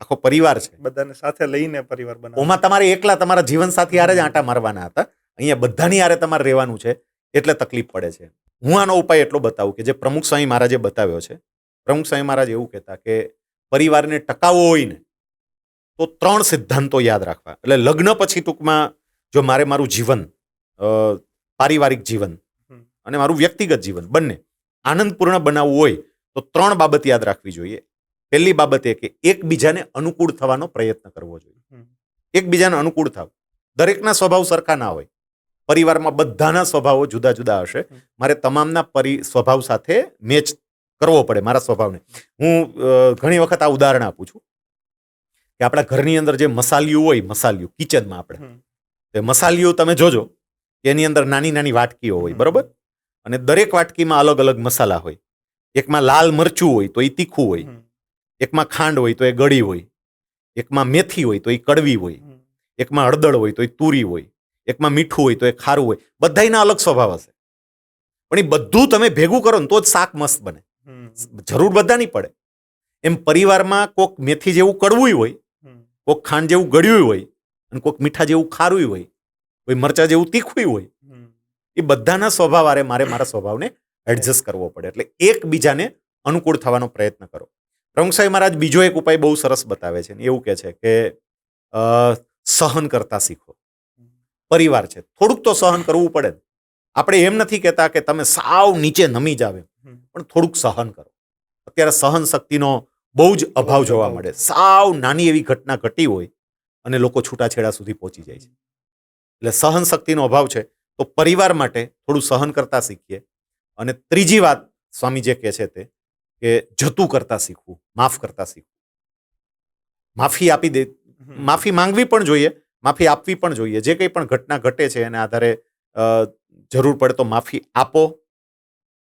આખો પરિવાર છે, બધાને સાથે લઈને પરિવાર બનાવો. ઓમાં તમારે એકલા તમારા જીવનસાથી હારે જ આંટા મારવાના હતા. અહીંયા બધાની હારે તમારે રહેવાનું છે એટલે તકલીફ પડે છે. હું આનો ઉપાય એટલો બતાવું કે જે પ્રમુખ સ્વામી મહારાજે બતાવ્યો છે. પ્રમુખ સ્વામી મહારાજ એવું કહેતા કે પરિવારને ટકાવવો હોય ને તો 3 સિદ્ધાંતો યાદ રાખવા. એટલે લગ્ન પછી ટૂંકમાં જો મારે મારું જીવન, પારિવારિક જીવન અને મારું વ્યક્તિગત જીવન બંને આનંદપૂર્ણ બનાવવું હોય તો 3 બાબત યાદ રાખવી જોઈએ. પહેલી બાબત એ કે એકબીજાને અનુકૂળ થવાનો પ્રયત્ન કરવો જોઈએ. એકબીજાને અનુકૂળ થાવ. દરેકના સ્વભાવ સરખા ના હોય. પરિવારમાં બધાના સ્વભાવો જુદા જુદા હશે. મારે તમામના સ્વભાવ સાથે મેચ કરવો પડે, મારા સ્વભાવને. હું ઘણી વખત આ ઉદાહરણ આપું છું કે આપણા ઘરની અંદર જે મસાલિયું હોય, મસાલિયું કિચનમાં આપણે, એ મસાલિયું તમે જોજો કે એની અંદર નાની નાની વાટકીઓ હોય, બરોબર? અને દરેક વાટકીમાં અલગ અલગ મસાલા હોય. એકમાં લાલ મરચું હોય તો એ તીખું હોય, એકમાં ખાંડ હોય તો એ ગળી હોય, એકમાં મેથી હોય તો એ કડવી હોય, એકમાં હળદર હોય તો એ તુરી હોય, એકમાં મીઠું હોય તો એ ખારું હોય. બધાયના અલગ સ્વભાવ હશે, પણ એ બધું તમે ભેગું કરો ને તો જ શાક મસ્ત બને. જરૂર બધાની પડે. એમ પરિવારમાં કોક મેથી જેવું કડવું હોય, કોક ખાંડ જેવું ગળ્યું હોય, અને કોક મીઠા જેવું ખારું હોય, કોઈ મરચા જેવું તીખું હોય. એ બધાના સ્વભાવ આરે મારે મારા સ્વભાવને એડજસ્ટ કરવો પડે. એટલે એકબીજાને અનુકૂળ થવાનો પ્રયત્ન કરો. પ્રમુખ સાહેબ મહારાજ બીજો એક ઉપાય બહુ સરસ બતાવે છે. એવું કહે છે કે સહન કરતા શીખો. પરિવાર છે, થોડુંક તો સહન કરવું પડે. આપણે એમ નથી કહેતા કે તમે સાવ નીચે નમી જાવ, પણ થોડુંક સહન કરો. અત્યારે સહન શક્તિનો બહુ જ અભાવ જોવા મળે. સાવ નાની એવી ઘટના ઘટી હોય અને લોકો છૂટાછેડા સુધી પહોંચી જાય છે. એટલે સહન શક્તિનો અભાવ છે. તો પરિવાર માટે થોડું સહન કરતા શીખીએ. અને ત્રીજી વાત સ્વામી જે કહે છે તે કે જતું કરતા શીખવું, માફ કરતા શીખવું. માફી આપી દે, માફી માંગવી પણ જોઈએ, માફી આપવી પણ જોઈએ. જે કંઈ પણ ઘટના ઘટે છે એને આધારે જરૂર પડે તો માફી આપો.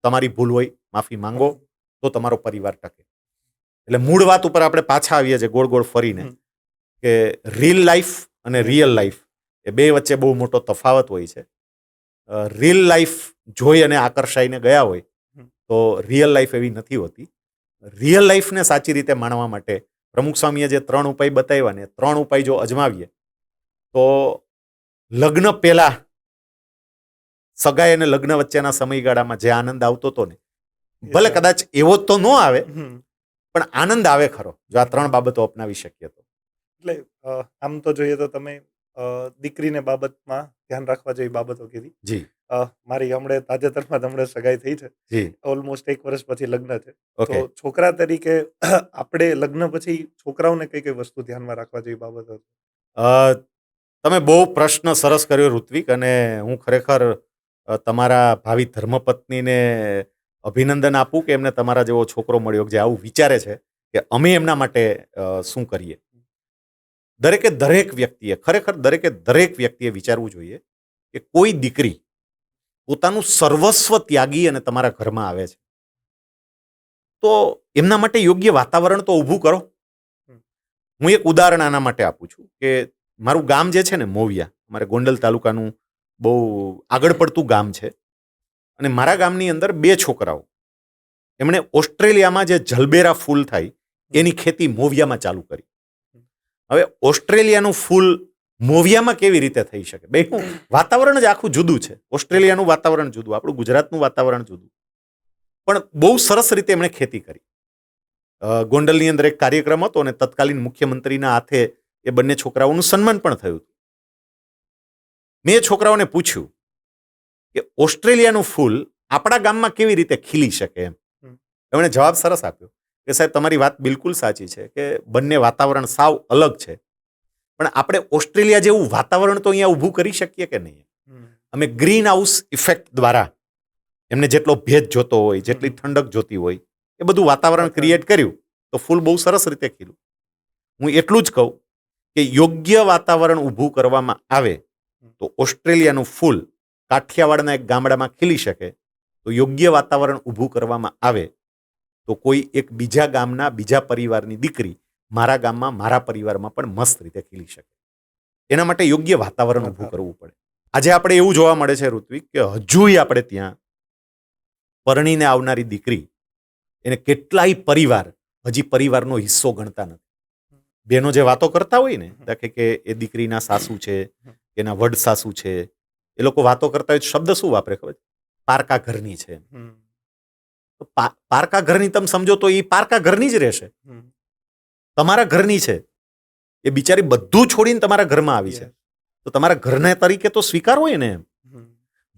તમારી ભૂલ હોય માફી માંગો, તો તમારો પરિવાર ટકે. એટલે મૂળ વાત ઉપર આપણે પાછા આવીએ છીએ ગોળ ગોળ ફરીને, કે રીલ લાઈફ અને રિયલ લાઈફ એ બે વચ્ચે બહુ મોટો તફાવત હોય છે. રીલ લાઈફ જોઈ અને આકર્ષાઈને ગયા હોય તો રિયલ લાઈફ એવી નથી હોતી. રિયલ લાઈફને સાચી રીતે માણવા માટે પ્રમુખ સ્વામીએ જે 3 ઉપાય બતાવ્યા ને, 3 ઉપાય જો અજમાવીએ તો લગ્ન પહેલા સગાઈ અને લગ્ન વચ્ચેના સમયગાળામાં જે આનંદ આવતો હતો ને, ભલે કદાચ એવો તો ન આવે, પણ આનંદ આવે ખરો જો આ 3 બાબતો અપનાવી શકીએ તો. એટલે આમ તો જોઈએ તો તમે દીકરીને બાબતમાં ધ્યાન રાખવા જેવી બાબતો કીધી. જી. મારી તાજેતરમાં સગાઈ થઈ છે. જી. ઓલમોસ્ટ 1 વર્ષ પછી લગ્ન છે. ઓકે. તો છોકરા તરીકે આપણે લગ્ન પછી છોકરાઓને કઈ કઈ વસ્તુ ધ્યાનમાં રાખવા જેવી બાબતો? તમે બહુ પ્રશ્ન સરસ કર્યો ઋત્વિક, અને હું ખરેખર તમારા ભાવિ ધર્મપત્નીને અભિનંદન આપું કે એમને તમારા જેવો છોકરો મળ્યો જે આવું વિચારે છે કે અમે એમના માટે શું કરીએ. દરેક વ્યક્તિએ, ખરેખર દરેક વ્યક્તિએ વિચારવું જોઈએ કે કોઈ દીકરી પોતાનું સર્વસ્વ ત્યાગી અને તમારા ઘરમાં આવે છે તો એમના માટે યોગ્ય વાતાવરણ તો ઊભું કરો. હું એક ઉદાહરણ આના માટે આપું છું કે મારું ગામ જે છે ને મોવિયા, મારે ગોંડલ તાલુકાનું બહુ આગળ પડતું ગામ છે, અને મારા ગામની અંદર 2 છોકરાઓ એમણે ઓસ્ટ્રેલિયામાં જે જલબેરા ફૂલ થાય એની ખેતી મોવિયામાં ચાલુ કરી. હવે ઓસ્ટ્રેલિયાનું ફૂલ મોવિયામાં કેવી રીતે થઈ શકે? બેનું વાતાવરણ જ આખું જુદું છે. ઓસ્ટ્રેલિયાનું વાતાવરણ જુદું, આપણું ગુજરાતનું વાતાવરણ જુદું, પણ બહુ સરસ રીતે એમણે ખેતી કરી. ગોંડલની અંદર એક કાર્યક્રમ હતો અને તત્કાલીન મુખ્યમંત્રીના હાથે એ બંને છોકરાઓનું સન્માન પણ થયું હતું. મેં છોકરાઓને પૂછ્યું કે ઓસ્ટ્રેલિયાનું ફૂલ આપણા ગામમાં કેવી રીતે ખીલી શકે એમ. એમણે જવાબ સરસ આપ્યો કે સાહેબ તમારી વાત બિલકુલ સાચી છે કે બંને વાતાવરણ સાવ અલગ છે, પણ આપણે ઓસ્ટ્રેલિયા જેવું વાતાવરણ તો અહીંયા ઊભું કરી શકીએ કે નહીં. અમે ગ્રીન હાઉસ ઇફેક્ટ દ્વારા એમને જેટલો ભેજ જોતો હોય, જેટલી ઠંડક જોતી હોય, એ બધું વાતાવરણ ક્રિએટ કર્યું તો ફૂલ બહુ સરસ રીતે ખીલું. હું એટલું જ કહું કે યોગ્ય વાતાવરણ ઊભું કરવામાં આવે તો ઓસ્ટ્રેલિયાનું ફૂલ કાઠિયાવાડના એક ગામડામાં ખીલી શકે, તો યોગ્ય વાતાવરણ ઊભું કરવામાં આવે તો કોઈ એક બીજા ગામના બીજા પરિવારની દીકરી મારા ગામમાં, મારા પરિવારમાં પણ મસ્ત રીતે ખીલી શકે. એના માટે યોગ્ય વાતાવરણ ઊભું કરવું પડે. આજે આપણે એવું જોવા મળે છે ઋત્વિક કે હજુય આપણે ત્યાં પરણીને આવનારી દીકરી એને કેટલાય પરિવાર હજી પરિવારનો હિસ્સો ગણતા નથી. બહેનો જે વાતો કરતા હોય ને, દાખલે કે એ દીકરીના સાસુ છે, એના વડ સાસુ છે, એ લોકો વાતો કરતા હોય શબ્દ શું વાપરે ખબર? પારકા ઘરની છે. પારકા ઘરની તમે સમજો તો એ પારકા ઘરની જ રહેશે, તમારા ઘરની છે. એ બિચારી બધું છોડીને તમારા ઘરમાં આવી છે, તો તમારા ઘરના તરીકે તો સ્વીકારો હોય ને એમ.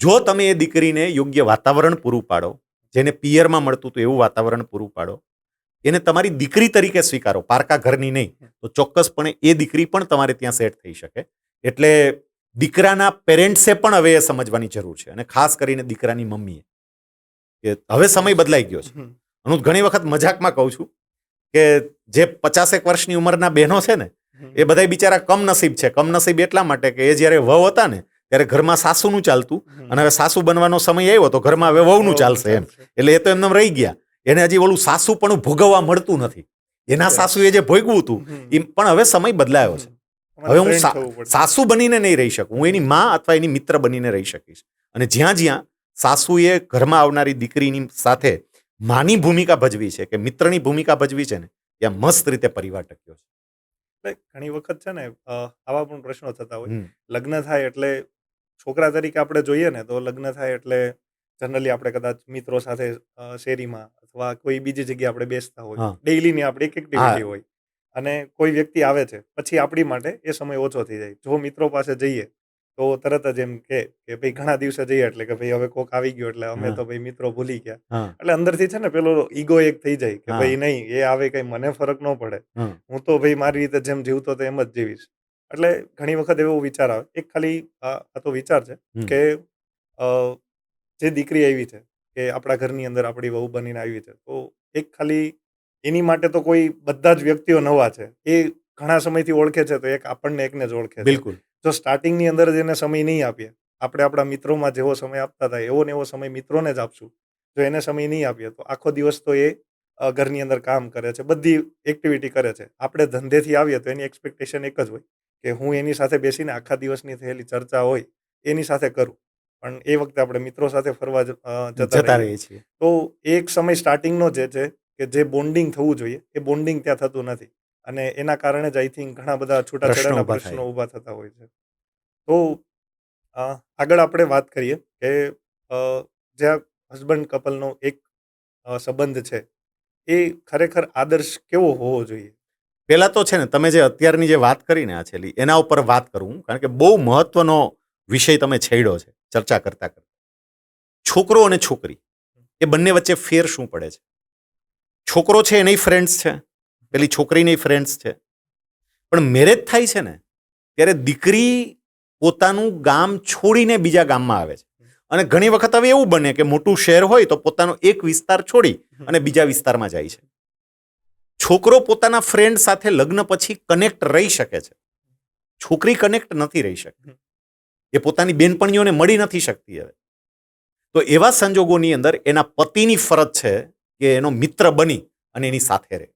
જો તમે એ દીકરીને યોગ્ય વાતાવરણ પૂરું પાડો, જેને પિયરમાં મળતું હતું એવું વાતાવરણ પૂરું પાડો, એને તમારી દીકરી તરીકે સ્વીકારો, પારકા ઘરની નહીં, તો ચોક્કસપણે એ દીકરી પણ તમારે ત્યાં સેટ થઈ શકે. એટલે દીકરાના પેરેન્ટ્સે પણ હવે એ સમજવાની જરૂર છે, અને ખાસ કરીને દીકરાની મમ્મીએ, કે હવે સમય બદલાઈ ગયો છે. હું ઘણી વખત મજાકમાં કહું છું કે જે 50 વર્ષની ઉંમરના બહેનો છે ને, એ બધા બિચારા કમનસીબ છે. કમનસીબ એટલા માટે કે એ જ્યારે વહુ હતા ને ત્યારે ઘરમાં સાસુનું ચાલતું, અને હવે સાસુ બનવાનો સમય આવ્યો તો ઘરમાં હવે વહુનું ચાલશે એમ. એટલે એ તો એમને રહી ગયા. એને હજી ઓલું સાસુ પણ ભોગવવા મળતું નથી. એના સાસુએ જે ભોગવું હતું એ પણ હવે સમય બદલાયો છે. હવે હું સાસુ બનીને નહીં રહી શકું, હું એની માં અથવા એની મિત્ર બનીને રહી શકીશ. અને જ્યાં જ્યાં સાસુએ ઘરમાં આવનારી દીકરીની સાથે માની ભૂમિકા ભજવી છે કે મિત્રની ભૂમિકા ભજવી છે ને, ત્યાં મસ્ત રીતે પરિવાર ટક્યો છે. ઘણી વખત છે ને આવા પણ પ્રશ્નો થતા હોય. લગ્ન થાય એટલે છોકરા તરીકે આપણે જોઈએ ને તો લગ્ન થાય એટલે જનરલી આપણે કદાચ મિત્રો સાથે શેરીમાં અથવા કોઈ બીજી જગ્યાએ આપણે બેસતા હોય, ડેઈલીની આપણી એક એક્ટિવિટી હોય, અને કોઈ વ્યક્તિ આવે છે, પછી આપણી માટે એ સમય ઓછો થઈ જાય. જો મિત્રો પાસે જઈએ તો તરત જ એમ કે ભાઈ ઘણા દિવસે જઈએ એટલે કે ભાઈ હવે કોક આવી ગયો એટલે અમે તો ભાઈ મિત્રો ભૂલી ગયા. એટલે અંદરથી છે ને પેલો ઈગો એક થઈ જાય કે ભાઈ નહીં, એ આવે કઈ મને ફરક ન પડે, હું તો ભાઈ મારી રીતે જેમ જીવતો તો એમ જ જીવીશ. એટલે ઘણી વખત એવો વિચાર આવે. એક ખાલી આ તો વિચાર છે કે જે દીકરી આવી છે કે આપણા ઘરની અંદર આપણી વહુ બનીને આવી છે, તો એક ખાલી એની માટે તો કોઈ બધા જ વ્યક્તિઓ નવા છે, એ ઘણા સમયથી ઓળખે છે, તો એક આપણને એકને જ ઓળખે છે. બિલકુલ. જો સ્ટાર્ટિંગની અંદર જ એને સમય નહીં આપીએ, આપણે આપણા મિત્રોમાં જેવો સમય આપતા હતા એવો ને એવો સમય મિત્રોને જ આપશું. જો એને સમય નહીં આપીએ તો આખો દિવસ તો એ ઘરની અંદર કામ કરે છે, બધી એક્ટિવિટી કરે છે. આપણે ધંધેથી આવીએ તો એની એક્સપેક્ટેશન એક જ હોય કે હું એની સાથે બેસીને આખા દિવસની થયેલી ચર્ચા હોય એની સાથે કરું. પણ એ વખતે આપણે મિત્રો સાથે ફરવા જતા રહીએ છીએ. તો એક સમય સ્ટાર્ટિંગનો જે છે કે જે બોન્ડિંગ થવું જોઈએ એ બોન્ડિંગ ત્યાં થતું નથી, અને એના કારણે જ આઈ થિંક ઘણા બધા છૂટાછેડાના પ્રશ્નો ઊભા થતા હોય છે. તો આગળ આપણે વાત કરીએ કે જે હસબન્ડ કપલનો એક સંબંધ છે એ ખરેખર આદર્શ કેવો હોવો જોઈએ? પહેલા તો છે ને, તમે જે અત્યારની જે વાત કરીને આ છેલ્લી, એના ઉપર વાત કરું, કારણ કે બહુ મહત્વનો વિષય તમે છેડ્યો છે ચર્ચા કરતા કરતા. છોકરો અને છોકરી એ બંને વચ્ચે ફેર શું પડે છે? છોકરો છે એની ફ્રેન્ડ્સ છે, પેલી છોકરીની ફ્રેન્ડ્સ છે, પણ મેરેજ થાય છે ને ત્યારે દીકરી પોતાનું ગામ છોડીને બીજા ગામમાં આવે છે. અને ઘણી વખત હવે એવું બને કે મોટું શહેર હોય તો પોતાનો એક વિસ્તાર છોડી અને બીજા વિસ્તારમાં જાય છે. છોકરો પોતાના ફ્રેન્ડ સાથે લગ્ન પછી કનેક્ટ રહી શકે છે, છોકરી કનેક્ટ નથી રહી શકતી. એ પોતાની બેનપણીઓને મળી નથી શકતી. હવે તો એવા સંજોગોની અંદર એના પતિની ફરજ છે કે એનો મિત્ર બની અને એની સાથે રહે.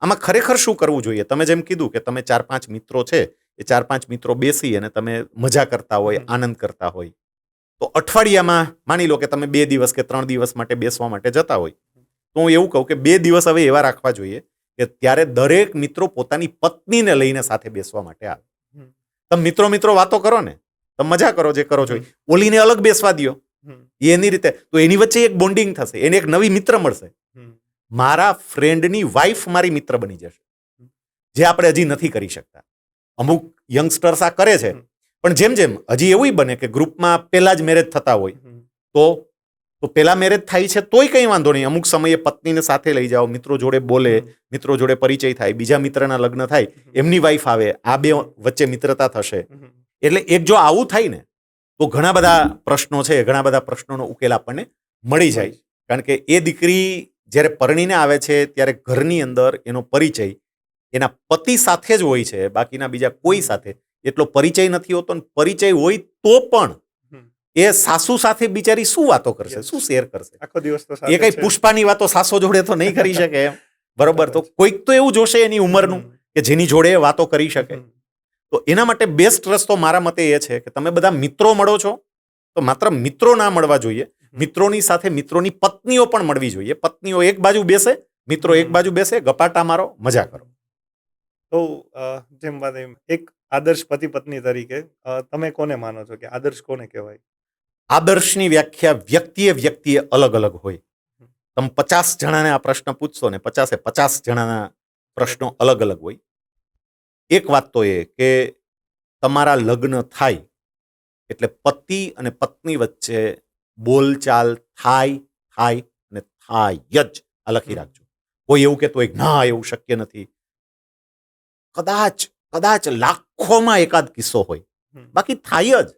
આમાં ખરેખર શું કરવું જોઈએ? તમે જેમ કીધું કે તમે 4-5 મિત્રો છે, એ 4-5 મિત્રો બેસી અને તમે મજા કરતા હોય, આનંદ કરતા હોય, તો અઠવાડિયામાં માની લો કે તમે 2 દિવસ કે 3 દિવસ માટે બેસવા માટે જતા હોય, તો હું એવું કહું કે 2 દિવસ હવે એવા રાખવા જોઈએ કે ત્યારે દરેક મિત્રો પોતાની પત્નીને લઈને સાથે બેસવા માટે આવે. તમે મિત્રો વાતો કરો ને, તમે મજા કરો, જે કરો છો, ઓલીને અલગ બેસવા દો, એની રીતે, તો એની વચ્ચે એક બોન્ડિંગ થશે, એને એક નવી મિત્ર મળશે. મારા ફ્રેન્ડની વાઈફ મારી મિત્ર બની જશે, જે આપણે હજી નથી કરી શકતા. અમુક યંગસ્ટર્સ આ કરે છે, પણ જેમ જેમ હજી એવું બને કે ગ્રુપમાં પહેલા જ મેરેજ થતા હોય, તો પેલા મેરેજ થાય છે તોય કંઈ વાંધો નહીં, અમુક સમયે પત્નીને સાથે લઈ જાઓ, મિત્રો જોડે બોલે, મિત્રો જોડે પરિચય થાય, બીજા મિત્રના લગ્ન થાય, એમની વાઈફ આવે, આ બે વચ્ચે મિત્રતા થશે. એટલે એક જો આવું થાય ને તો ઘણા બધા પ્રશ્નો છે, ઘણા બધા પ્રશ્નોનો ઉકેલ આપણને મળી જાય. કારણ કે એ દીકરી જ્યારે પરણીને આવે છે ત્યારે ઘરની અંદર એનો પરિચય એના પતિ સાથે જ હોય છે, બાકીના બીજા કોઈ સાથે એટલો પરિચય નથી હોતો. પરિચય હોય તો પણ એ સાસુ સાથે બિચારી શું વાતો કરશે, શું શેર કરશે? આખો દિવસ તો એ કઈ પુષ્પાની વાતો સાસો જોડે તો નહીં કરી શકે એમ, બરોબર? તો કોઈક તો એવું જોશે એની ઉંમરનું કે જેની જોડે વાતો કરી શકે. તો એના માટે બેસ્ટ રસ્તો મારા મતે એ છે કે તમે બધા મિત્રો મળો છો તો માત્ર મિત્રો ના મળવા જોઈએ, મિત્રોની સાથે મિત્રોની પત્નીઓ પણ મળવી જોઈએ. પત્નીઓ એક બાજુ બેસે, મિત્રો એક બાજુ બેસે, ગપાટા મારો, મજા કરો. તો જેમ વાત એમ, એક આદર્શ પતિ પત્ની તરીકે તમે કોને માનો છો કે આદર્શ કોને કહેવાય? આદર્શની વ્યાખ્યા વ્યક્તિએ અલગ અલગ હોય. તમે 50 જણાને આ પ્રશ્ન પૂછશો ને 50 જણાના પ્રશ્નો અલગ અલગ હોય. એક વાત તો એ કે તમારા લગ્ન થાય એટલે પતિ અને પત્ની વચ્ચે બોલચાલ થાય થાય અને થાય જ. આ લખી રાખજો. કોઈ એવું કહેતું હોય ના એવું શક્ય નથી, કદાચ લાખોમાં એકાદ કિસ્સો હોય, બાકી થાય જ.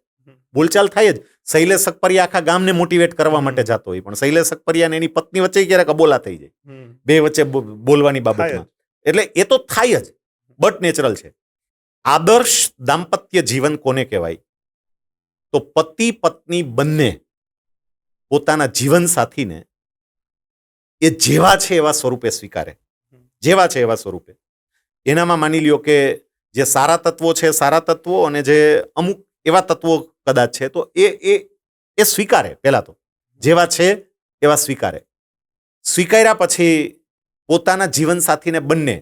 બોલચાલ થાય જ. શૈલેષ સકપરિયા આખા ગામને મોટિવેટ કરવા માટે જતો હોય, પણ શૈલેષ સકપરિયા અને એની પત્ની વચ્ચે ક્યારેક અબોલા થઈ જાય, બે વચ્ચે બોલવાની બાબતમાં. એટલે એ તો થાય જ, બટ નેચરલ છે. આદર્શ દાંપત્ય જીવન કોને કહેવાય? તો પતિ પત્ની બંને પોતાના જીવન સાથીને એ જેવા છે એવા સ્વરૂપે સ્વીકારે, જેવા છે એવા સ્વરૂપે. એનામાં માની લ્યો કે જે સારા તત્વો છે સારા તત્વો, અને જે અમુક એવા તત્વો કદાચ છે, તો એ સ્વીકારે. પહેલા તો જેવા છે એવા સ્વીકારે. સ્વીકાર્યા પછી પોતાના જીવન સાથીને બંને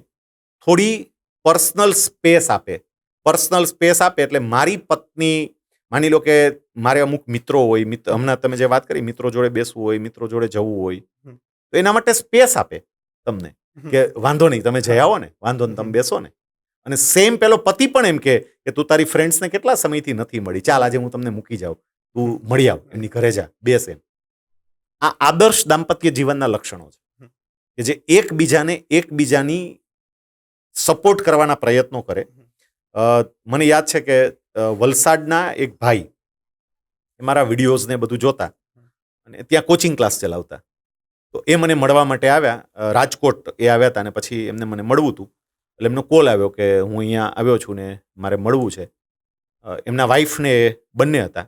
થોડી પર્સનલ સ્પેસ આપે. પર્સનલ સ્પેસ આપે એટલે મારી પત્ની, માની લો કે મારે અમુક મિત્રો હોય, હમણાં તમે જે વાત કરી, મિત્રો જોડે બેસવું હોય, મિત્રો જોડે જવું હોય, તો એના માટે સ્પેસ આપે તમને કે વાંધો નહીં, તમે જઈ આવો ને, વાંધો નહીં, તમે બેસો ને. અને સેમ પેલો પતિ પણ એમ કે તું તારી ફ્રેન્ડ્સને કેટલા સમયથી નથી મળી, ચાલ આજે હું તમને મૂકી જાઉં, તું મળી આવ, એમની ઘરે જા, બેસ. એમ આ આદર્શ દાંપત્ય જીવનના લક્ષણો છે કે જે એકબીજાની સપોર્ટ કરવાના પ્રયત્નો કરે. મને યાદ છે કે વલસાડના એક ભાઈ મારા વિડીયોઝ ને બધું જોતા અને ત્યાં કોચિંગ ક્લાસ ચલાવતા. તો એ મને મળવા માટે આવ્યા, રાજકોટ એ આવ્યા હતા, અને પછી એમને મને મળવું હતું. એટલે એમનો કોલ આવ્યો કે હું અહીંયા આવ્યો છું ને મારે મળવું છે. એમના વાઈફને બંને હતા.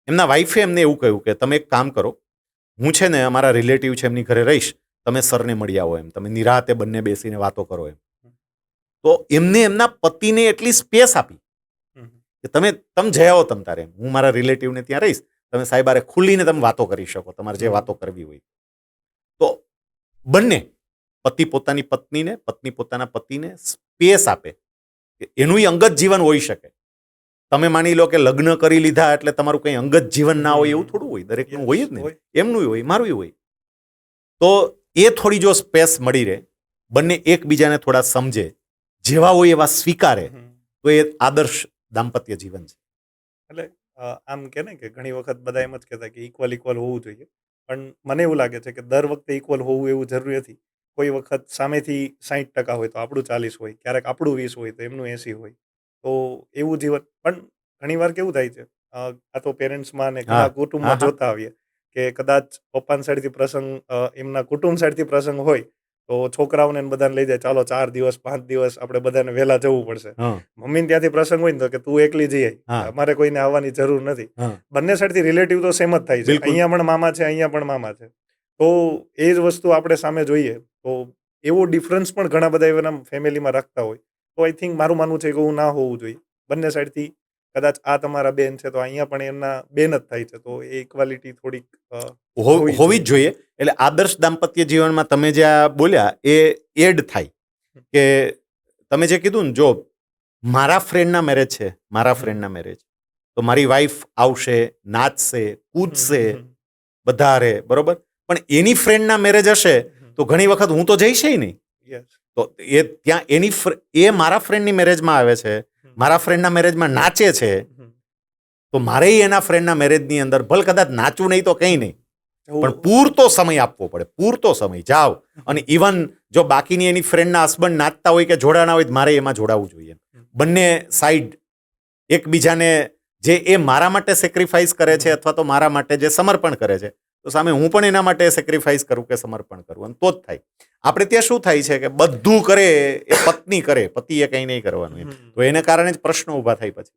એમના વાઈફે એમને એવું કહ્યું કે તમે એક કામ કરો, હું છે ને અમારા રિલેટિવ છે એમની ઘરે રહીશ, તમે સરને મળી આવો, એમ તમે નિરાતે બંને બેસીને વાતો કરો એમ. તો એમને એમના પતિને એટલી સ્પેસ આપી કે તમે જઈ આવો તમ તારે, હું મારા રિલેટિવને ત્યાં રહીશ, તમે સાહેબારે ખુલ્લીને તમે વાતો કરી શકો, તમારે જે વાતો કરવી હોય. તો બંને પતિ પોતાની પત્નીને, પત્ની પોતાના પતિને સ્પેસ આપે. એનું અંગત જીવન હોઈ શકે. તમે માની લો કે લગ્ન કરી લીધા એટલે તમારું કંઈ અંગત જીવન ના હોય એવું થોડું હોય, દરેકનું હોય જ ને. એમનું હોય, મારું હોય. તો એ થોડી જો સ્પેસ મળી રહે, બંને એકબીજાને થોડા સમજે, જેવા હોય એવા સ્વીકારે, તો એ આદર્શ દાંપત્ય જીવન છે. એટલે આમ કે ને કે ઘણી વખત બધા એમ જ કહેતા કે ઇક્વલ હોવું જોઈએ, પણ મને એવું લાગે છે કે દર વખતે ઇક્વલ હોવું એવું જરૂરી નથી. કોઈ વખત સામેથી 60% હોય તો આપણું 40 હોય, ક્યારેક આપણું 20 હોય તો એમનું 80 હોય. તો એવું જીવન પણ ઘણી વાર કેવું થાય છે, આ તો પેરેન્ટ્સમાં ને ઘણા કુટુંબમાં જોતા આવીએ કે કદાચ પપ્પાની સાઈડથી પ્રસંગ, એમના કુટુંબ સાઈડથી પ્રસંગ હોય તો છોકરાઓને બધાને લઈ જાય, ચાલો 4 દિવસ 5 દિવસ આપણે બધાને વહેલા જવું પડશે. મમ્મીને ત્યાંથી પ્રસંગ હોય ને તો કે તું એકલી જઈ આવી, અમારે કોઈને આવવાની જરૂર નથી. બંને સાઈડથી રિલેટિવ તો સેમ જ થાય છે, અહીંયા પણ મામા છે, અહીંયા પણ મામા છે. તો એ જ વસ્તુ આપણે સામે જોઈએ તો એવો ડિફરન્સ પણ ઘણા બધા એના ફેમિલીમાં રાખતા હોય. તો આઈ થિંક મારું માનવું છે કે એવું ના હોવું જોઈએ. બંને સાઈડથી કદાચ આ તમારા બેન છે તો અહીંયા પણ એમના બેન જ થાય છે, તો એ ઇક્વાલિટી થોડીક હોવી જ જોઈએ. એટલે આદર્શ દાંપત્ય જીવનમાં તમે જે આ બોલ્યા એ એડ થાય કે તમે જે કીધું ને, જો મારા ફ્રેન્ડના મેરેજ છે, મારા ફ્રેન્ડના મેરેજ, તો મારી વાઈફ આવશે, નાચશે, કૂદશે, બધા રે બરોબર. પણ એની ફ્રેન્ડના મેરેજ હશે તો ઘણી વખત હું તો જઈશ નહીં. તો એ ત્યાં એ મારા ફ્રેન્ડની મેરેજમાં આવે છે, મારા ફ્રેન્ડના મેરેજમાં નાચે છે, તો મારે એના ફ્રેન્ડના મેરેજની અંદર ભલે કદાચ નાચવું નહીં તો કંઈ નહીં, પણ પૂરતો સમય આપવો પડે, પૂરતો સમય જાઓ. અને ઇવન જો બાકીની એની ફ્રેન્ડના હસબન્ડ નાચતા હોય કે જોડાના હોય, મારે એમાં જોડાવું જોઈએ. બંને સાઈડ એકબીજાને જે એ મારા માટે સેક્રિફાઈસ કરે છે અથવા તો મારા માટે જે સમર્પણ કરે છે, તો સામે હું પણ એના માટે સેક્રિફાઈસ કરું કે સમર્પણ કરું, અને તો જ થાય. આપણે ત્યાં શું થાય છે કે બધું કરે એ પત્ની કરે, પતિએ કંઈ નહીં કરવાનું, તો એને કારણે જ પ્રશ્નો ઊભા થાય પછી.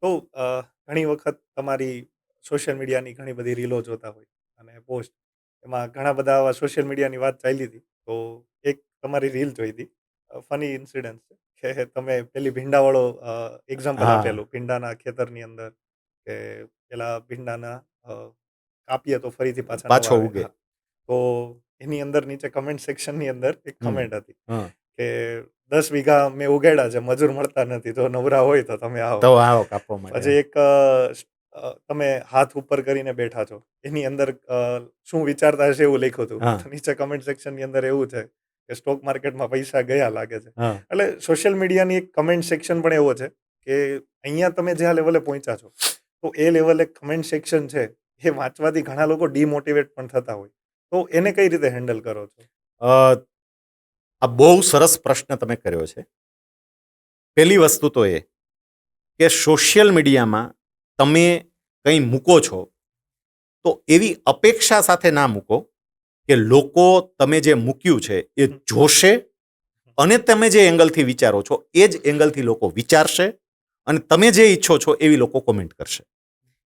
તો ઘણી વખત તમારી સોશિયલ મીડિયાની ઘણી બધી રીલો જોતા હોય અને પોસ્ટ, એમાં ઘણા બધા આવા સોશિયલ મીડિયાની વાત ચાલી હતી. તો એક તમારી રીલ જોઈ હતી, ફની ઇન્સિડન્ટ છે કે તમે પેલી ભીંડાવાળો એક્ઝામ્પલ આપેલું, ભીંડાના ખેતરની અંદર કે પેલા ભીંડાના કાપીએ તો ફરીથી પાછા ઉગે. તો એની અંદર નીચે કમેન્ટ સેક્શનની અંદર એક કમેન્ટ હતી કે 10 વીઘા મેં ઉગાડ્યા છે, મજૂર મળતા નથી, તો નવરા હોય તો તમે આવો કાપવા માટે. પછી એક તમે હાથ ઉપર કરીને બેઠા છો, એની અંદર શું વિચારતા હશે એવું લખ્યું હતું. નીચે કમેન્ટ સેક્શનની અંદર એવું છે કે સ્ટોક માર્કેટમાં પૈસા ગયા લાગે છે. એટલે સોશિયલ મીડિયાની એક કમેન્ટ સેક્શન પણ એવો છે કે અહીંયા તમે જે લેવલે પહોંચ્યા છો, તો એ લેવલે કમેન્ટ સેક્શન છે એ વાંચવાથી ઘણા લોકો ડિમોટિવેટ પણ થતા હોય. તો એને કઈ રીતે હેન્ડલ કરો છો? અ, આ બહુ સરસ પ્રશ્ન તમે કર્યો છે. પહેલી વસ્તુ તો એ કે સોશિયલ મીડિયામાં તમે કંઈ મૂકો છો તો એવી અપેક્ષા સાથે ના મૂકો કે લોકો તમે જે મૂક્યું છે એ જોશે અને તમે જે એંગલથી વિચારો છો એ જ એંગલથી લોકો વિચારશે અને તમે જે ઈચ્છો છો એવી લોકો કોમેન્ટ કરશે.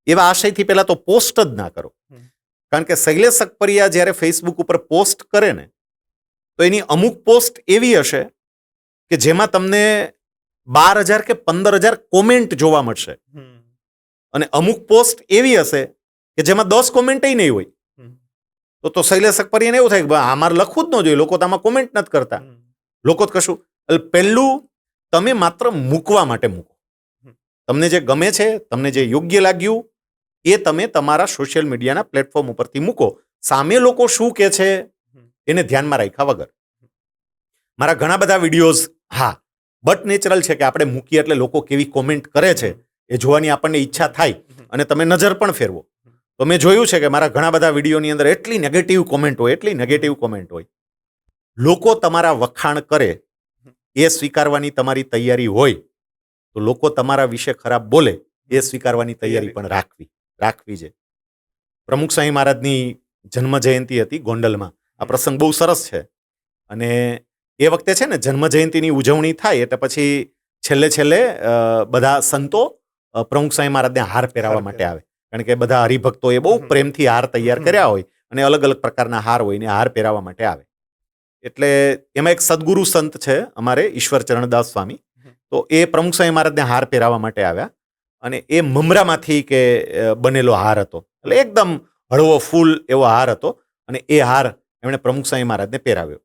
એવા આશયથી પહેલા તો પોસ્ટ જ ના કરો. કારણ કે શૈલેષ સકપરિયા જ્યારે ફેસબુક ઉપર પોસ્ટ કરે ને તો એની અમુક પોસ્ટ એવી હશે કે જેમાં તમને 12,000 કે 15,000 કોમેન્ટ જોવા મળશે અને અમુક પોસ્ટ એવી હશે કે જેમાં 10 કોમેન્ટ નહીં હોય. તો શૈલેષ સકપરિયાને એવું થાય કે આમાં લખવું જ ન જોઈએ, લોકો તો આમાં કોમેન્ટ નથી કરતા, લોકો જ કશું. એટલે પહેલું તમે માત્ર મૂકવા માટે મૂકો. તમને જે ગમે છે, તમને જે યોગ્ય લાગ્યું એ તમે તમારા સોશિયલ મીડિયાના પ્લેટફોર્મ ઉપરથી મૂકો. સામે લોકો શું કહે છે એને ધ્યાનમાં રાખ્યા વગર. મારા ઘણા બધા વિડીયોઝ બટ નેચરલ છે કે આપણે મૂકીએ એટલે લોકો કેવી કોમેન્ટ કરે છે એ જોવાની આપણને ઈચ્છા થાય અને તમે નજર પણ ફેરવો. તો મેં જોયું છે કે મારા ઘણા બધા વિડીયોની અંદર એટલી નેગેટિવ કોમેન્ટ હોય. લોકો તમારા વખાણ કરે એ સ્વીકારવાની તમારી તૈયારી હોય તો લોકો તમારા વિશે ખરાબ બોલે એ સ્વીકારવાની તૈયારી પણ રાખવી છે. પ્રમુખ સ્વામી મહારાજની જન્મ જયંતિ હતી ગોંડલમાં. આ પ્રસંગ બહુ સરસ છે અને એ વખતે છે ને જન્મ જયંતિની ઉજવણી થાય એટલે પછી છેલ્લે બધા સંતો પ્રમુખ સ્વામી મહારાજને હાર પહેરાવવા માટે આવે. કારણ કે બધા હરિભક્તો એ બહુ પ્રેમથી હાર તૈયાર કર્યા હોય અને અલગ અલગ પ્રકારના હાર હોય ને હાર પહેરાવવા માટે આવે. એટલે એમાં એક સદગુરુ સંત છે અમારે ઈશ્વર ચરણદાસ સ્વામી, તો એ પ્રમુખ સ્વામી મહારાજને હાર પહેરાવવા માટે આવ્યા અને એ મમરામાંથી કે બનેલો હાર હતો. એટલે એકદમ હળવો ફૂલ એવો હાર હતો અને એ હાર એમણે પ્રમુખ સ્વામી મહારાજને પહેરાવ્યો.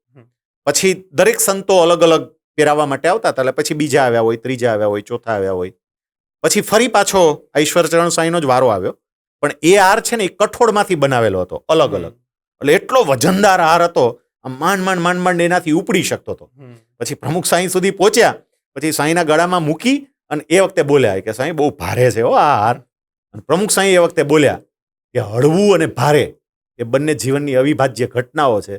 પછી દરેક સંતો અલગ અલગ પહેરાવવા માટે આવતા હતા. એટલે પછી બીજા આવ્યા હોય, ત્રીજા આવ્યા હોય, ચોથા આવ્યા હોય. પછી ફરી પાછો ઈશ્વરચરણ સ્વામીનો જ વારો આવ્યો. પણ એ હાર છે ને એ કઠોળમાંથી બનાવેલો હતો, અલગ અલગ. એટલે એટલો વજનદાર હાર હતો, માંડ એનાથી ઉપડી શકતો હતો. પછી પ્રમુખ સ્વામી સુધી પહોંચ્યા, પછી સ્વામીના ગળામાં મૂકી અને એ વખતે બોલ્યા કે સ્વામી બહુ ભારે છે આ હાર. અને પ્રમુખ સ્વામી એ વખતે બોલ્યા કે હળવું અને ભારે એ બંને જીવનની અવિભાજ્ય ઘટનાઓ છે.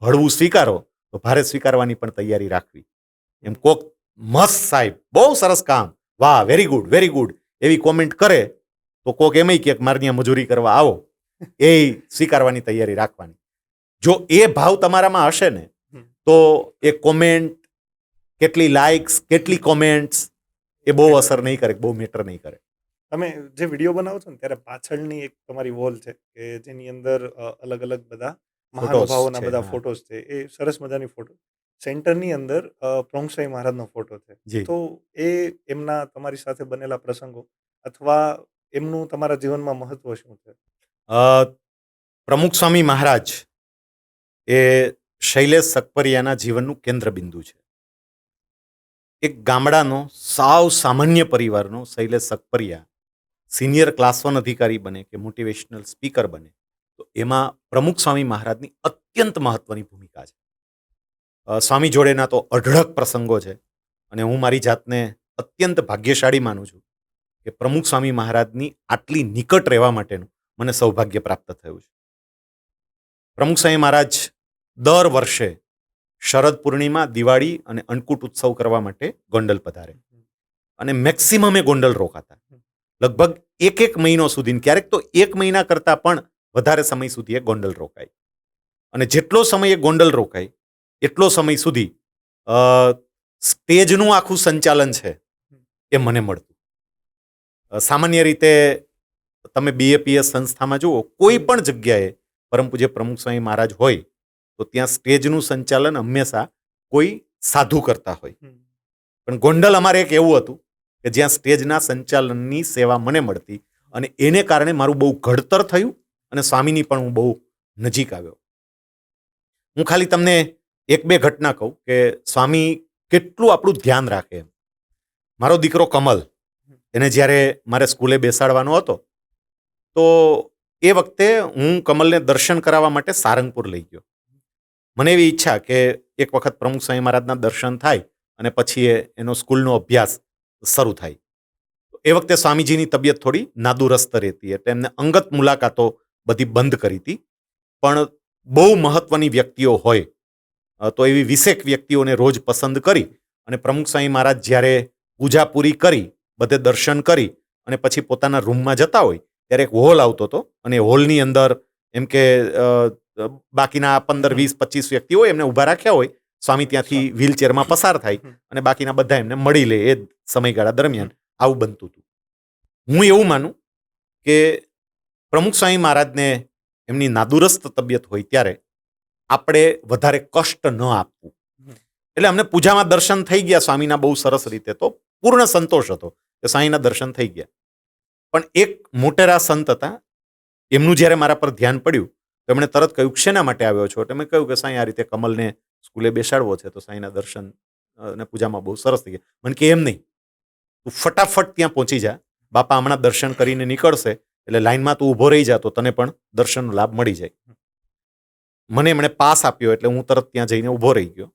હળવું સ્વીકારો તો ભારે સ્વીકારવાની પણ તૈયારી રાખવી. એમ કોક મસ્ત સાહેબ, બહુ સરસ કામ, વાહ, વેરી ગુડ એવી કોમેન્ટ કરે તો કોક એમ કે મારે ત્યાં મજૂરી કરવા આવો, એ સ્વીકારવાની તૈયારી રાખવાની. જો એ ભાવ તમારામાં હશે ને તો એ કોમેન્ટ, કેટલી લાઇક્સ, કેટલી કોમેન્ટ્સ એ બહુ અસર નહીં કરે, બહુ મેટર નહીં કરે. તમે જે વિડીયો બનાવો છો ને ત્યારે પાછળની એક તમારી વોલ છે કે જેની અંદર અલગ અલગ બધા મહાનુભાવોના બધા ફોટોસ છે. એ સરસ મજાની ફોટો. સેન્ટરની અંદર પ્રમુખ સ્વામી મહારાજનો ફોટો છે. તો એ એમના તમારી સાથે બનેલા પ્રસંગો અથવા એમનું તમારા જીવનમાં મહત્વ શું છે? પ્રમુખ સ્વામી મહારાજ એ શૈલેષ સકપરિયાના જીવનનું કેન્દ્રબિંદુ છે. એક ગામડાનો સાવ સામાન્ય પરિવારનો શૈલેષ સકપરિયા સિનિયર ક્લાસ 1 અધિકારી બને કે મોટિવેશનલ સ્પીકર બને તો એમાં પ્રમુખ સ્વામી મહારાજની અત્યંત મહત્વની ભૂમિકા છે. સ્વામી જોડેના તો અઢળક પ્રસંગો છે અને હું મારી જાતને અત્યંત ભાગ્યશાળી માનું છું કે પ્રમુખ સ્વામી મહારાજની આટલી નિકટ રહેવા માટેનું મને સૌભાગ્ય પ્રાપ્ત થયું છે. પ્રમુખ સ્વામી મહારાજ દર વર્ષે શરદ પૂર્ણિમા, દિવાળી અને અન્નકૂટ ઉત્સવ કરવા માટે ગોંડલ પધારે અને મેક્સિમમ એ ગોંડલ રોકાતા. લગભગ એક મહિનો સુધી, ક્યારેક તો 1 મહિના કરતાં પણ વધારે સમય સુધી એ ગોંડલ રોકાય. અને જેટલો સમય એ ગોંડલ રોકાય એટલો સમય સુધી સ્ટેજનું આખું સંચાલન છે એ મને મળતું. સામાન્ય રીતે તમે BAPS સંસ્થામાં જુઓ, કોઈ પણ જગ્યાએ પરમ પૂજ્ય પ્રમુખ સ્વામી મહારાજ હોય તો ત્યાં સ્ટેજનું સંચાલન હંમેશા કોઈ સાધુ કરતા હોય. પણ ગોંડલ અમારે એક એવું હતું કે જ્યાં સ્ટેજના સંચાલનની સેવા મને મળતી અને એને કારણે મારું બહુ ઘડતર થયું અને સ્વામીની પણ હું બહુ નજીક આવ્યો. હું ખાલી તમને 1-2 ઘટના કહું કે સ્વામી કેટલું આપણું ધ્યાન રાખે. મારો દીકરો કમલ, એને જ્યારે મારે સ્કૂલે બેસાડવાનો હતો તો એ વખતે હું કમલને દર્શન કરાવવા માટે સારંગપુર લઈ ગયો. મને એવી ઈચ્છા કે એક વખત પ્રમુખ સ્વામી મહારાજના દર્શન થાય અને પછી એનો સ્કૂલનો અભ્યાસ શરૂ થાય. એ વખતે સ્વામીજીની તબિયત થોડી નાદુરસ્ત રહેતી એટલે એમને અંગત મુલાકાતો બધી બંધ કરી હતી. પણ બહુ મહત્વની વ્યક્તિઓ હોય તો એવી 20 વ્યક્તિઓને રોજ પસંદ કરી અને પ્રમુખ સ્વામી મહારાજ જ્યારે પૂજા પૂરી કરી, બધે દર્શન કરી અને પછી પોતાના રૂમમાં જતા હોય ત્યારે એક હોલ આવતો હતો અને હોલની અંદર એમ કે બાકીના 15, 20, 25 વ્યક્તિ હોય એમને ઊભા રાખ્યા હોય. સ્વામી ત્યાંથી વ્હીલચેરમાં પસાર થાય અને બાકીના બધા એમને મળી લે. એ સમયગાળા દરમિયાન આવું બનતું હતું. હું એવું માનું કે પ્રમુખ સ્વામી મહારાજને એમની નાદુરસ્ત તબિયત હોય ત્યારે આપણે વધારે કષ્ટ ન આપવું. એટલે અમને પૂજામાં દર્શન થઈ ગયા સ્વામીના બહુ સરસ રીતે, તો પૂર્ણ સંતોષ હતો કે સ્વામીના દર્શન થઈ ગયા. પણ એક મોટેરા સંત હતા, એમનું જ્યારે મારા પર ધ્યાન પડ્યું તો એમણે તરત કહ્યું, શેના માટે આવ્યો છો? એટલે મેં કહ્યું કે સાંઈ આ રીતે કમલને સ્કૂલે બેસાડવો છે, તો સાંઈના દર્શન અને પૂજામાં બહુ સરસ થઈ ગયા. મને કે એમ નહીં, તું ફટાફટ ત્યાં પહોંચી જા, બાપા હમણાં દર્શન કરીને નીકળશે એટલે લાઈનમાં તું ઊભો રહી જા તો તને પણ દર્શનનો લાભ મળી જાય. મને એમણે પાસ આપ્યો એટલે હું તરત ત્યાં જઈને ઊભો રહી ગયો.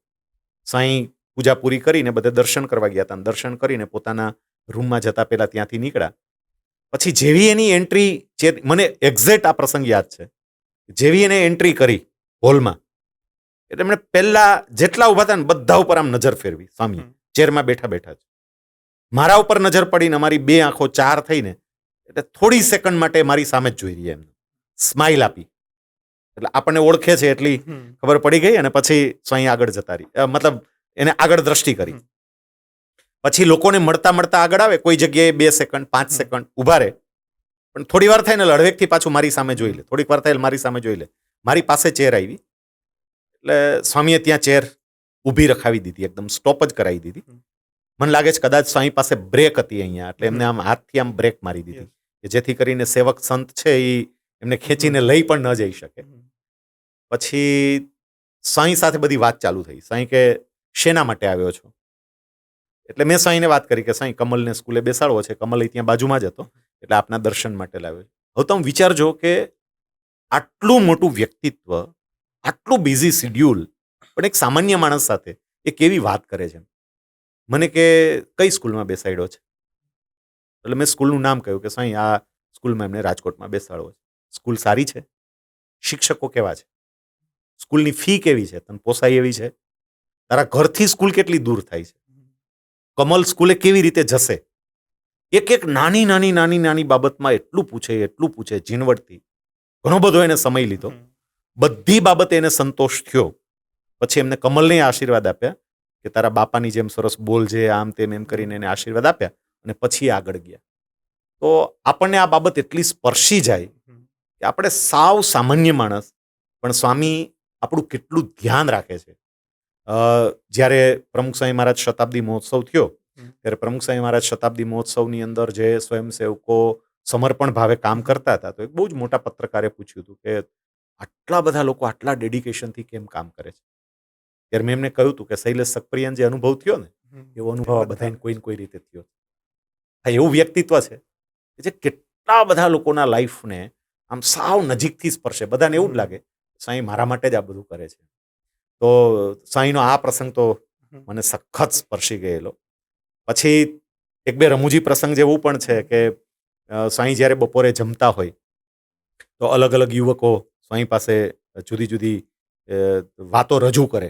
સાંઈ પૂજા પૂરી કરીને બધે દર્શન કરવા ગયા હતા. દર્શન કરીને પોતાના રૂમમાં જતા પહેલા ત્યાંથી નીકળ્યા. પછી જેવી એની એન્ટ્રી, મને એક્ઝેક્ટ આ પ્રસંગ યાદ છે, જેવી એને એન્ટ્રી કરી હોલમાં એટલે એમણે પહેલા જેટલા ઉભા હતા ને બધા ઉપર આમ નજર ફેરવી. સ્વામી ચેરમાં બેઠા બેઠા જ મારા ઉપર નજર પડીને અમારી 2 આંખો 4 થઈને એટલે થોડી સેકન્ડ માટે મારી સામે જ જોઈ રહી, એમને સ્માઇલ આપી એટલે આપણને ઓળખે છે એટલી ખબર પડી ગઈ. અને પછી સ્વાઈ આગળ જતા રહી, મતલબ એને આગળ દ્રષ્ટિ કરી. પછી લોકોને મળતા મળતા આગળ આવે, કોઈ જગ્યાએ 2 સેકન્ડ 5 સેકન્ડ ઉભા રહે, પણ થોડી વાર થાય ને હળવેકથી પાછું મારી સામે જોઈ લે, થોડીક વાર થાય મારી સામે જોઈ લે. મારી પાસે ચેર આવી એટલે સ્વામીએ ત્યાં ચેર ઊભી રખાવી દીધી, એકદમ સ્ટોપ જ કરાવી દીધી. મને લાગે છે કદાચ સ્વામી પાસે બ્રેક હતી અહીંયા, એટલે એમને આમ હાથથી આમ બ્રેક મારી દીધી કે જેથી કરીને સેવક સંત છે એ એમને ખેંચીને લઈ પણ ન જઈ શકે. પછી સ્વામી સાથે બધી વાત ચાલુ થઈ. સ્વામી કે શેના માટે આવ્યો છો? એટલે મેં સ્વામીને વાત કરી કે સ્વામી કમલને સ્કૂલે બેસાડવો છે, કમલ ત્યાં બાજુમાં જ હતો એટલે આપના દર્શન માટે લાવ્યો. હવે તમે વિચારજો કે આટલું મોટું વ્યક્તિત્વ, આટલું બિઝી શિડ્યુલ, પણ એક સામાન્ય માણસ સાથે એ કેવી વાત કરે છે. મને કે કઈ સ્કૂલમાં બેસાડ્યો છે? એટલે મેં સ્કૂલનું નામ કહ્યું કે સ્વામી આ સ્કૂલમાં એમને રાજકોટમાં બેસાડવો છે. સ્કૂલ સારી છે? શિક્ષકો કેવા છે? સ્કૂલની ફી કેવી છે? તને પોસાય એવી છે? તારા ઘરથી સ્કૂલ કેટલી દૂર થાય છે? કમલ સ્કૂલે કેવી રીતે જશે? એક એક નાની નાની નાની નાની બાબતમાં એટલું પૂછે ઝીણવટથી. ઘણો બધો એને સમય લીધો. બધી બાબતે એને સંતોષ થયો. પછી એમને કમલને આશીર્વાદ આપ્યા કે તારા બાપાની જેમ સરસ બોલજે, આમ તેમ એમ કરીને એને આશીર્વાદ આપ્યા અને પછી આગળ ગયા. તો આપણને આ બાબત એટલી સ્પર્શી જાય કે આપણે સાવ સામાન્ય માણસ પણ સ્વામી આપણું કેટલું ધ્યાન રાખે છે. જ્યારે પ્રમુખ સ્વામી મહારાજ શતાબ્દી મહોત્સવ થયો ત્યારે પ્રમુખ સ્વામી મહારાજ શતાબ્દી મહોત્સવની અંદર જે સ્વયંસેવકો સમર્પણ ભાવે કામ કરતા હતા, તો એક બહુ જ મોટા પત્રકારે પૂછ્યું હતું કે આટલા બધા લોકો આટલા ડેડિકેશનથી કેમ કામ કરે છે? ત્યારે મેં એમને કહ્યું હતું કે શૈલેષ સક્રિયન જે અનુભવ થયો ને એવો અનુભવ આ બધાને કોઈ ને કોઈ રીતે થયો. આ એવું વ્યક્તિત્વ છે કે જે કેટલા બધા લોકોના લાઈફને આમ સાવ નજીકથી સ્પર્શે. બધાને એવું જ લાગે સાંઈ મારા માટે જ આ બધું કરે છે. તો સાંઈનો આ પ્રસંગ તો મને સખત સ્પર્શી ગયેલો. પછી 1-2 રમૂજી પ્રસંગ જેવું પણ છે કે સાંઈ જ્યારે બપોરે જમતા હોય તો અલગ અલગ યુવકો સ્વામી પાસે જુદી જુદી વાતો રજૂ કરે.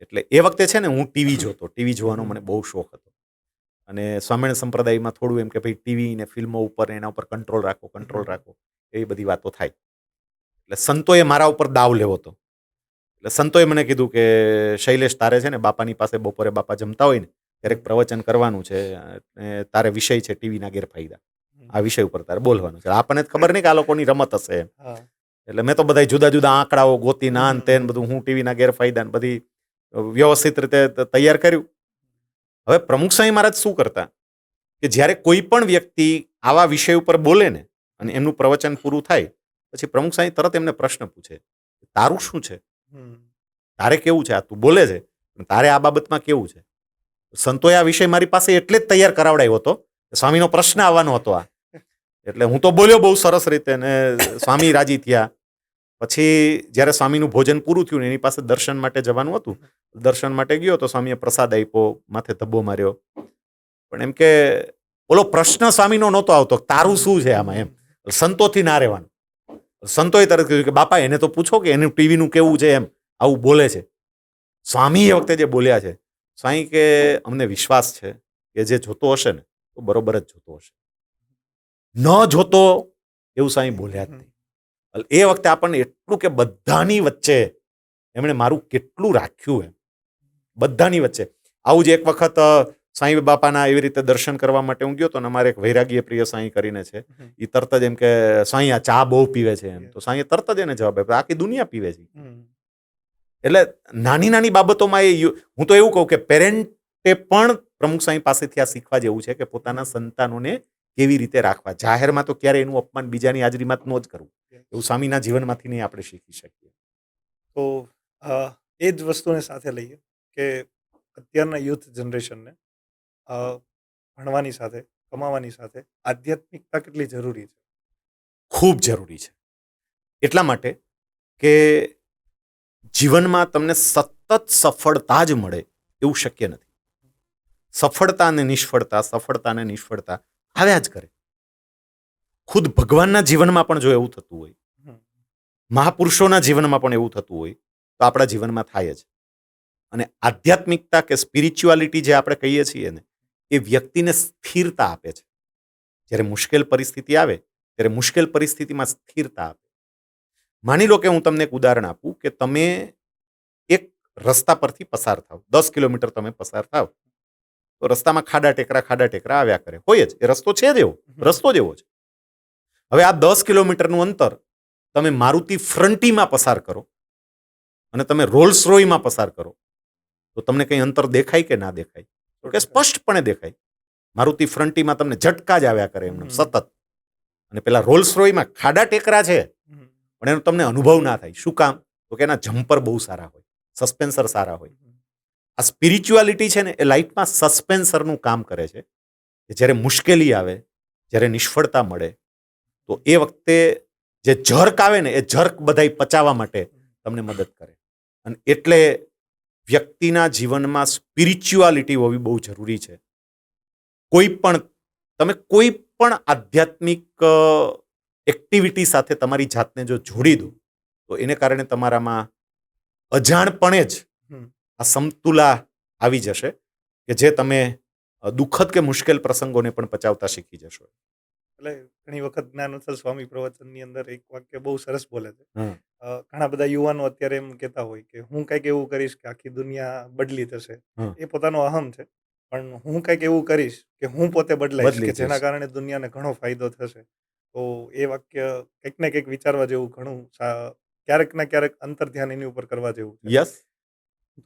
એટલે એ વખતે છે ને હું ટીવી જોતો. ટીવી જોવાનો મને બહુ શોખ હતો અને સ્વામિનારાયણ સંપ્રદાયમાં થોડું એમ કે ભાઈ ટીવી ને ફિલ્મો ઉપર એના ઉપર કંટ્રોલ રાખો એવી બધી વાતો થાય. એટલે સંતોએ મારા ઉપર દાવ લેવો હતો. એટલે સંતોએ મને કીધું કે શૈલેષ, તારે છે ને બાપાની પાસે બપોરે બાપા જમતા હોય ને ત્યારે એક પ્રવચન કરવાનું છે, તારે વિષય છે ટીવીના ગેરફાયદા, આ વિષય ઉપર તારે બોલવાનું છે. આપણને ખબર નહીં કે આ લોકોની રમત હશે. એટલે મેં તો બધા જુદા જુદા આંકડાઓ ગોતી નાન તેન બધું હું ટીવીના ગેરફાયદા ને બધી વ્યવસ્થિત રીતે તૈયાર કર્યું. હવે પ્રમુખ સ્વામી મહારાજ શું કરતા કે જ્યારે કોઈ પણ વ્યક્તિ આવા વિષય ઉપર બોલે ને અને એમનું પ્રવચન પૂરું થાય પછી પ્રમુખ સ્વામી તરત એમને પ્રશ્ન પૂછે, તારું શું છે? તારે કેવું છે? આ તું બોલે છે તારે આ બાબતમાં કેવું છે? સંતોએ આ વિષય મારી પાસે એટલે જ તૈયાર કરાવડાયો હતો, સ્વામીનો પ્રશ્ન આવવાનો હતો આ. એટલે હું તો બોલ્યો બહુ સરસ રીતે ને સ્વામી રાજી થયા. પછી જ્યારે સ્વામીનું ભોજન પૂરું થયું ને એની પાસે દર્શન માટે જવાનું હતું, દર્શન માટે ગયો તો સ્વામીએ પ્રસાદ આપ્યો, માથે ધબ્બો માર્યો. પણ એમ કે ઓલો પ્રશ્ન સ્વામીનો નહોતો આવતો, તારું શું છે આમાં? એમ સંતોથી ના રહેવાનું. સંતોએ તરત કહ્યું કે બાપા એને તો પૂછો કે એનું ટીવીનું કેવું છે, એમ આવું બોલે છે. સ્વામી એ વખતે જે બોલ્યા છે, સ્વામી કે અમને વિશ્વાસ છે કે જે જોતો હશે ને તો બરોબર જ જોતો હશે, ન જોતો એવું સ્વામી બોલ્યા જ નહીં. એ વખતે આપણને એટલું કે બધાની વચ્ચે એમણે મારું કેટલું રાખ્યું, એમ બધાની વચ્ચે. આવું જ એક વખત સાંઈ બાપાના એવી રીતે દર્શન કરવા માટે હું ગયો તો ને, અમારે એક વૈરાગીય પ્રિય સાંઈ કરીને છે, એ તરત જ એમ કે સાંઈ આ ચા બહુ પીવે છે, એમ. તો સાંઈએ તરત જ એને જવાબ આપ્યો, આખી દુનિયા પીવે છે. એટલે નાની નાની બાબતોમાં હું તો એવું કહું કે પેરેન્ટે પણ પ્રમુખ સાંઈ પાસેથી આ શીખવા જેવું છે કે પોતાના સંતાનોને કેવી રીતે રાખવા. જાહેરમાં તો ક્યારે એનું અપમાન બીજાની હાજરીમાં ન જ કરવું, એવું સ્વામીના જીવનમાંથી નહીં આપણે શીખી શકીએ. તો એ જ વસ્તુને સાથે લઈએ કે અત્યારના યુથ જનરેશનને ભણવાની સાથે, કમાવાની સાથે આધ્યાત્મિકતા કેટલી જરૂરી છે? ખૂબ જરૂરી છે. એટલા માટે કે જીવનમાં તમને સતત સફળતા જ મળે એવું શક્ય નથી. સફળતા અને નિષ્ફળતા આવ્યા જ કરે. ખુદ ભગવાનના જીવનમાં પણ જો એવું થતું હોય, મહાપુરુષોના જીવનમાં પણ એવું થતું હોય, તો આપણા જીવનમાં થાય જ. અને આધ્યાત્મિકતા કે સ્પિરિચ્યુઆલિટી જે આપણે કહીએ છીએ ને, એ વ્યક્તિને સ્થિરતા આપે છે. જ્યારે મુશ્કેલ પરિસ્થિતિ આવે ત્યારે મુશ્કેલ પરિસ્થિતિમાં સ્થિરતા આપે. માની લો કે હું તમને એક ઉદાહરણ આપું કે તમે એક રસ્તા પરથી પસાર થાવ, 10 કિલોમીટર તમે પસાર થાવ, તો રસ્તામાં ખાડા ટેકરા આવ્યા કરે, હોય જ. એ રસ્તો છે જ એવો, રસ્તો જ એવો છે. હવે આ 10 કિલોમીટરનું અંતર તમે મારુતિ ફ્રન્ટીમાં પસાર કરો અને તમે રોલ્સ રોયમાં પસાર કરો, તો તમને કંઈ અંતર દેખાય કે ના દેખાય? તો કે સ્પષ્ટપણે દેખાય. મારુતિ ફ્રન્ટીમાં તમને ઝટકા જ આવ્યા કરે એમને સતત, અને પેલા રોલ્સ રોયમાં ખાડા ટેકરા છે પણ એનો તમને અનુભવ ના થાય. શું કામ? તો કે એના જમ્પર બહુ સારા હોય, સસ્પેન્સર સારા હોય. આ સ્પિરિચ્યુઆલિટી છે ને, એ લાઈફમાં સસ્પેન્સરનું કામ કરે છે. કે જ્યારે મુશ્કેલી આવે, જ્યારે નિષ્ફળતા મળે, તો એ વખતે જે ઝર્ક આવે ને, એ ઝર્ક બધાય પચાવવા માટે તમને મદદ કરે. અને એટલે વ્યક્તિના જીવનમાં સ્પિરિચ્યુઆલિટી હોવી બહુ જરૂરી છે. તમે કોઈ પણ આધ્યાત્મિક એક્ટિવિટી સાથે તમારી જાતને જો જોડી દો, તો એને કારણે તમારામાં અજાણપણે જ આ સમતુલા આવી જશે કે જે તમે દુઃખદ કે મુશ્કેલ પ્રસંગોને પણ પચાવતા શીખી જશો. એટલે ઘણી વખત જ્ઞાનોત્સવ સ્વામી પ્રવચનની અંદર એક વાક્ય બહુ સરસ બોલે છે. ઘણા બધા યુવાનો અત્યારે એમ કહેતા હોય કે હું કંઈક એવું કરીશ કે આખી દુનિયા બદલી થશે. એ પોતાનો અહમ છે, પણ હું કંઈક એવું કરીશ કે હું પોતે બદલાઈશ કે જેના કારણે દુનિયાને ઘણો ફાયદો થશે. તો એ વાક્ય કંઈક ને કંઈક વિચારવા જેવું ઘણું, ક્યારેક ને ક્યારેક અંતર ધ્યાન એની ઉપર કરવા જેવું છે. યસ.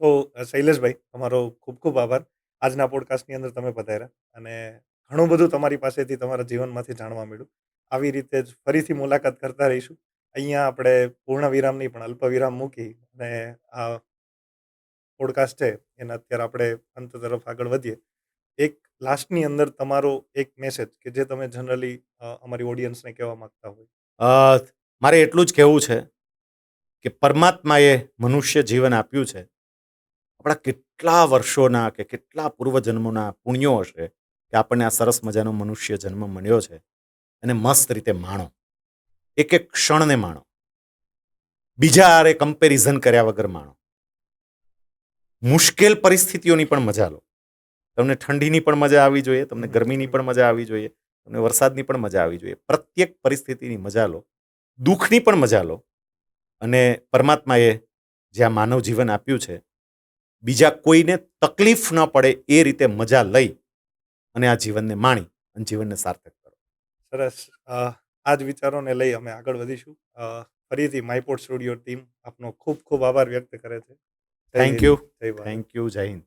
તો શૈલેષભાઈ, તમારો ખૂબ ખૂબ આભાર. આજના પોડકાસ્ટની અંદર તમે પધાર્યા અને ઘણું બધું તમારી પાસેથી તમારા જીવનમાંથી જાણવા મળ્યું. આવી રીતે જ ફરીથી મુલાકાત કરતા રહીશું. અહીંયા આપણે પૂર્ણ વિરામ નહીં પણ અલ્પ વિરામ મૂકી અને આ પોડકાસ્ટ છે એના અત્યારે આપણે અંત તરફ આગળ વધીએ. એક લાસ્ટની અંદર તમારો એક મેસેજ કે જે તમે જનરલી અમારી ઓડિયન્સને કહેવા માંગતા હોય. મારે એટલું જ કહેવું છે કે પરમાત્માએ મનુષ્ય જીવન આપ્યું છે. આપણા કેટલા વર્ષોના કે કેટલા પૂર્વજન્મોના પુણ્યો હશે કે આપણને આ સરસ મજાનો મનુષ્ય જન્મ મળ્યો છે. અને મસ્ત રીતે માણો, એક એક ક્ષણને માણો, બીજા હારે કમ્પેરિઝન કર્યા વગર માણો. મુશ્કેલ પરિસ્થિતિઓની પણ મજા લો. તમને ઠંડીની પણ મજા આવવી જોઈએ, તમને ગરમીની પણ મજા આવવી જોઈએ, તમને વરસાદની પણ મજા આવવી જોઈએ. પ્રત્યેક પરિસ્થિતિની મજા લો, દુઃખની પણ મજા લો. અને પરમાત્માએ જે આ માનવ જીવન આપ્યું છે, બીજા કોઈને તકલીફ ન પડે એ રીતે મજા લઈ અને આ જીવનને માણી અને જીવનને સાર્થક કરો. સરસ. આ જ વિચારોને લઈ અમે આગળ વધીશું. ફરીથી માયપોડ સ્ટુડિયો ટીમ આપનો ખૂબ ખૂબ આભાર વ્યક્ત કરે છે. Thank you. જય હિન્દ.